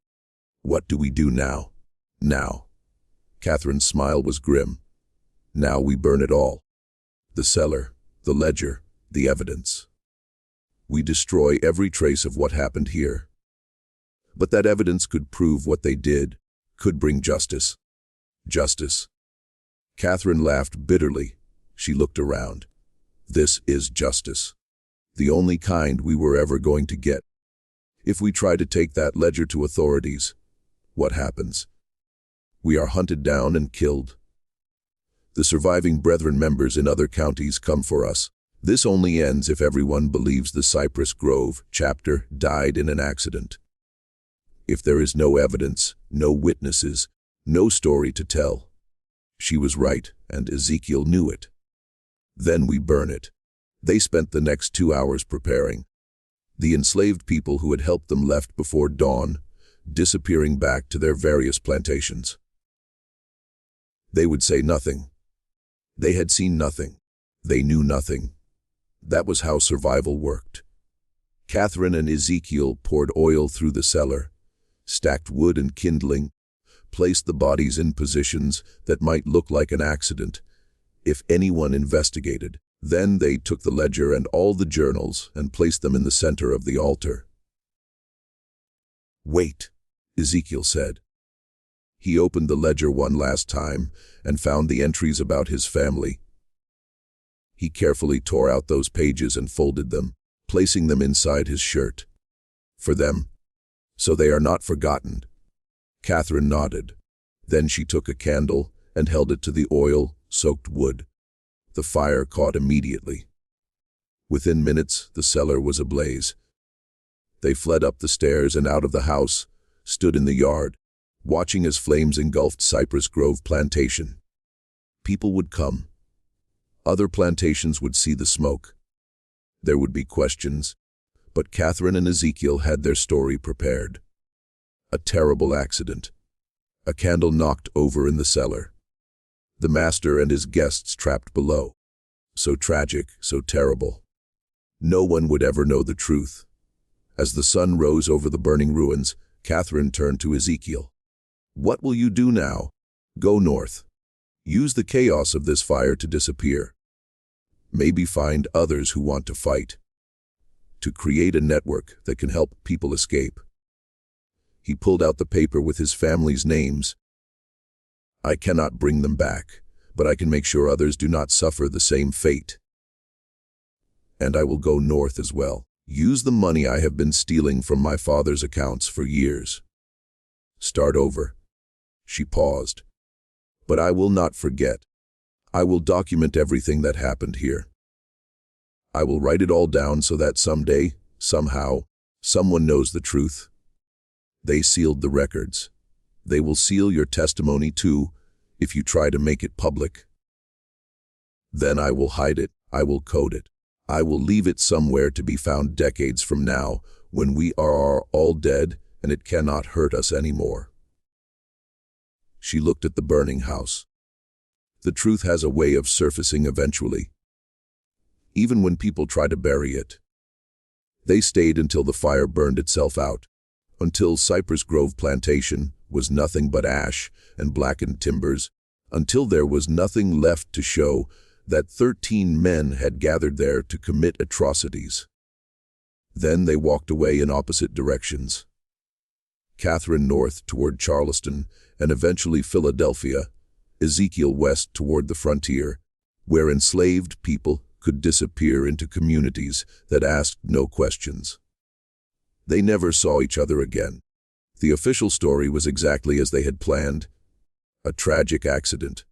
What do we do now? Now. Catherine's smile was grim. Now we burn it all. The cellar, the ledger, the evidence. We destroy every trace of what happened here. But that evidence could prove what they did, could bring justice. Justice. Catherine laughed bitterly. She looked around. This is justice. The only kind we were ever going to get. If we try to take that ledger to authorities, what happens? We are hunted down and killed. The surviving brethren members in other counties come for us. This only ends if everyone believes the Cypress Grove chapter died in an accident. If there is no evidence, no witnesses, no story to tell. She was right, and Ezekiel knew it. Then we burn it. They spent the next 2 hours preparing. The enslaved people who had helped them left before dawn, disappearing back to their various plantations. They would say nothing. They had seen nothing. They knew nothing. That was how survival worked. Catherine and Ezekiel poured oil through the cellar, stacked wood and kindling, placed the bodies in positions that might look like an accident if anyone investigated. Then they took the ledger and all the journals and placed them in the center of the altar. Wait, Ezekiel said. He opened the ledger one last time and found the entries about his family. He carefully tore out those pages and folded them, placing them inside his shirt. For them, so they are not forgotten. Catherine nodded. Then she took a candle and held it to the oil-soaked wood. The fire caught immediately. Within minutes, the cellar was ablaze. They fled up the stairs and out of the house, stood in the yard, watching as flames engulfed Cypress Grove Plantation. People would come. Other plantations would see the smoke. There would be questions, but Catherine and Ezekiel had their story prepared. A terrible accident. A candle knocked over in the cellar. The master and his guests trapped below. So tragic, so terrible. No one would ever know the truth. As the sun rose over the burning ruins, Catherine turned to Ezekiel. What will you do now? Go north. Use the chaos of this fire to disappear. Maybe find others who want to fight. To create a network that can help people escape. He pulled out the paper with his family's names. I cannot bring them back, but I can make sure others do not suffer the same fate. And I will go north as well. Use the money I have been stealing from my father's accounts for years. Start over. She paused. But I will not forget. I will document everything that happened here. I will write it all down so that someday, somehow, someone knows the truth. They sealed the records. They will seal your testimony too, if you try to make it public. Then I will hide it, I will code it. I will leave it somewhere to be found decades from now, when we are all dead and it cannot hurt us anymore. She looked at the burning house. The truth has a way of surfacing eventually. Even when people try to bury it. They stayed until the fire burned itself out. Until Cypress Grove Plantation was nothing but ash and blackened timbers, until there was nothing left to show that 13 men had gathered there to commit atrocities. Then they walked away in opposite directions. Catherine north toward Charleston and eventually Philadelphia, Ezekiel west toward the frontier, where enslaved people could disappear into communities that asked no questions. They never saw each other again. The official story was exactly as they had planned: a tragic accident.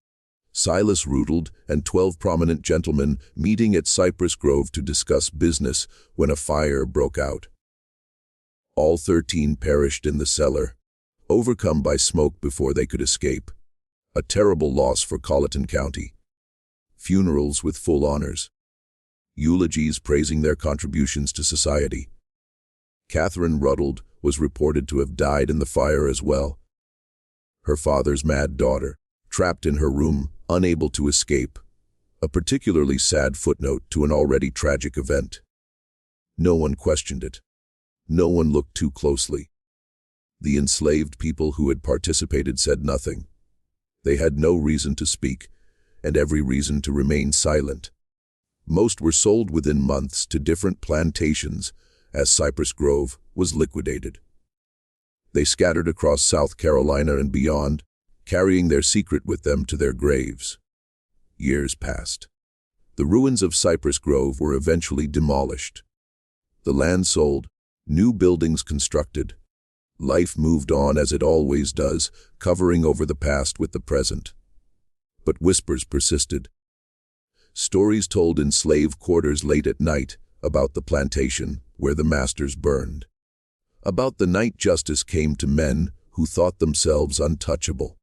Silas Rutald and 12 prominent gentlemen meeting at Cypress Grove to discuss business when a fire broke out. All 13 perished in the cellar, overcome by smoke before they could escape. A terrible loss for Colleton County. Funerals with full honors. Eulogies praising their contributions to society. Catherine Rutald was reported to have died in the fire as well. Her father's mad daughter, trapped in her room, unable to escape. A particularly sad footnote to an already tragic event. No one questioned it. No one looked too closely. The enslaved people who had participated said nothing. They had no reason to speak, and every reason to remain silent. Most were sold within months to different plantations as Cypress Grove was liquidated. They scattered across South Carolina and beyond, carrying their secret with them to their graves. Years passed. The ruins of Cypress Grove were eventually demolished. The land sold, new buildings constructed. Life moved on as it always does, covering over the past with the present. But whispers persisted. Stories told in slave quarters late at night about the plantation where the masters burned. About the night justice came to men who thought themselves untouchable.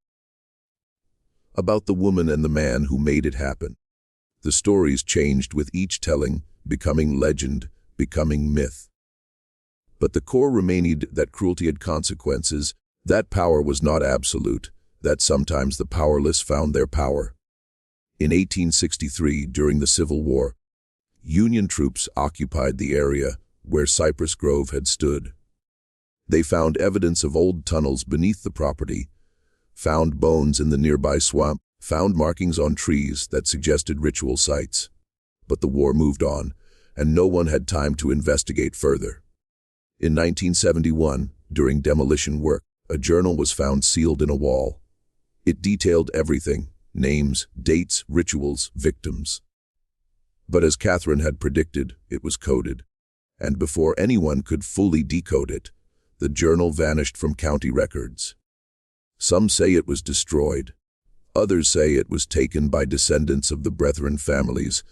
About the woman and the man who made it happen. The stories changed with each telling, becoming legend, becoming myth. But the core remained that cruelty had consequences, that power was not absolute, that sometimes the powerless found their power. In 1863, during the Civil War, Union troops occupied the area where Cypress Grove had stood. They found evidence of old tunnels beneath the property, found bones in the nearby swamp, found markings on trees that suggested ritual sites. But the war moved on, and no one had time to investigate further. In 1971, during demolition work, a journal was found sealed in a wall. It detailed everything: names, dates, rituals, victims. But as Catherine had predicted, it was coded. And before anyone could fully decode it, the journal vanished from county records. Some say it was destroyed. Others say it was taken by descendants of the Brethren families,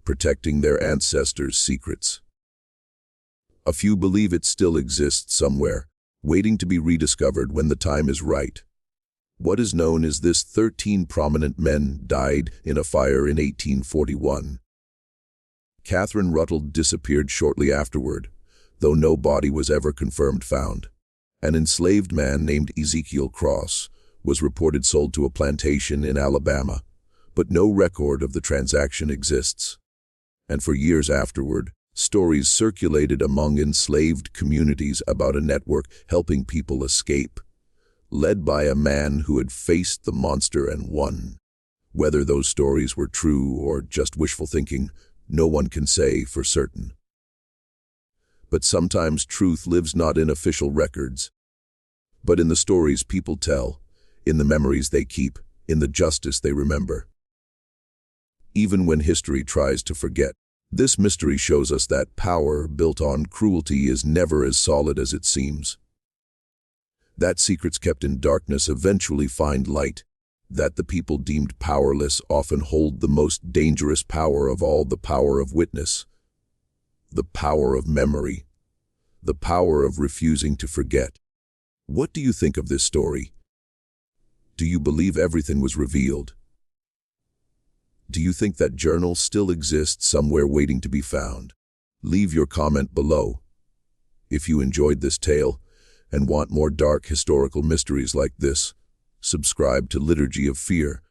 protecting their ancestors' secrets. A few believe it still exists somewhere, waiting to be rediscovered when the time is right. What is known is this: 13 prominent men died in a fire in 1841. Catherine Rutald disappeared shortly afterward, though no body was ever confirmed found. An enslaved man named Ezekiel Cross was reported sold to a plantation in Alabama, but no record of the transaction exists. And for years afterward, stories circulated among enslaved communities about a network helping people escape, led by a man who had faced the monster and won. Whether those stories were true or just wishful thinking, no one can say for certain. But sometimes truth lives not in official records, but in the stories people tell, in the memories they keep, in the justice they remember. Even when history tries to forget, this mystery shows us that power built on cruelty is never as solid as it seems. That secrets kept in darkness eventually find light, that the people deemed powerless often hold the most dangerous power of all, the power of witness, the power of memory, the power of refusing to forget. What do you think of this story? Do you believe everything was revealed? Do you think that journal still exists somewhere waiting to be found? Leave your comment below. If you enjoyed this tale and want more dark historical mysteries like this, subscribe to Liturgy of Fear.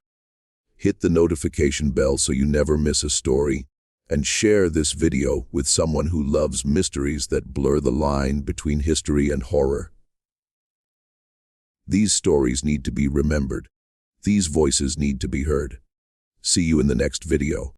Hit the notification bell so you never miss a story, and share this video with someone who loves mysteries that blur the line between history and horror. These stories need to be remembered. These voices need to be heard. See you in the next video.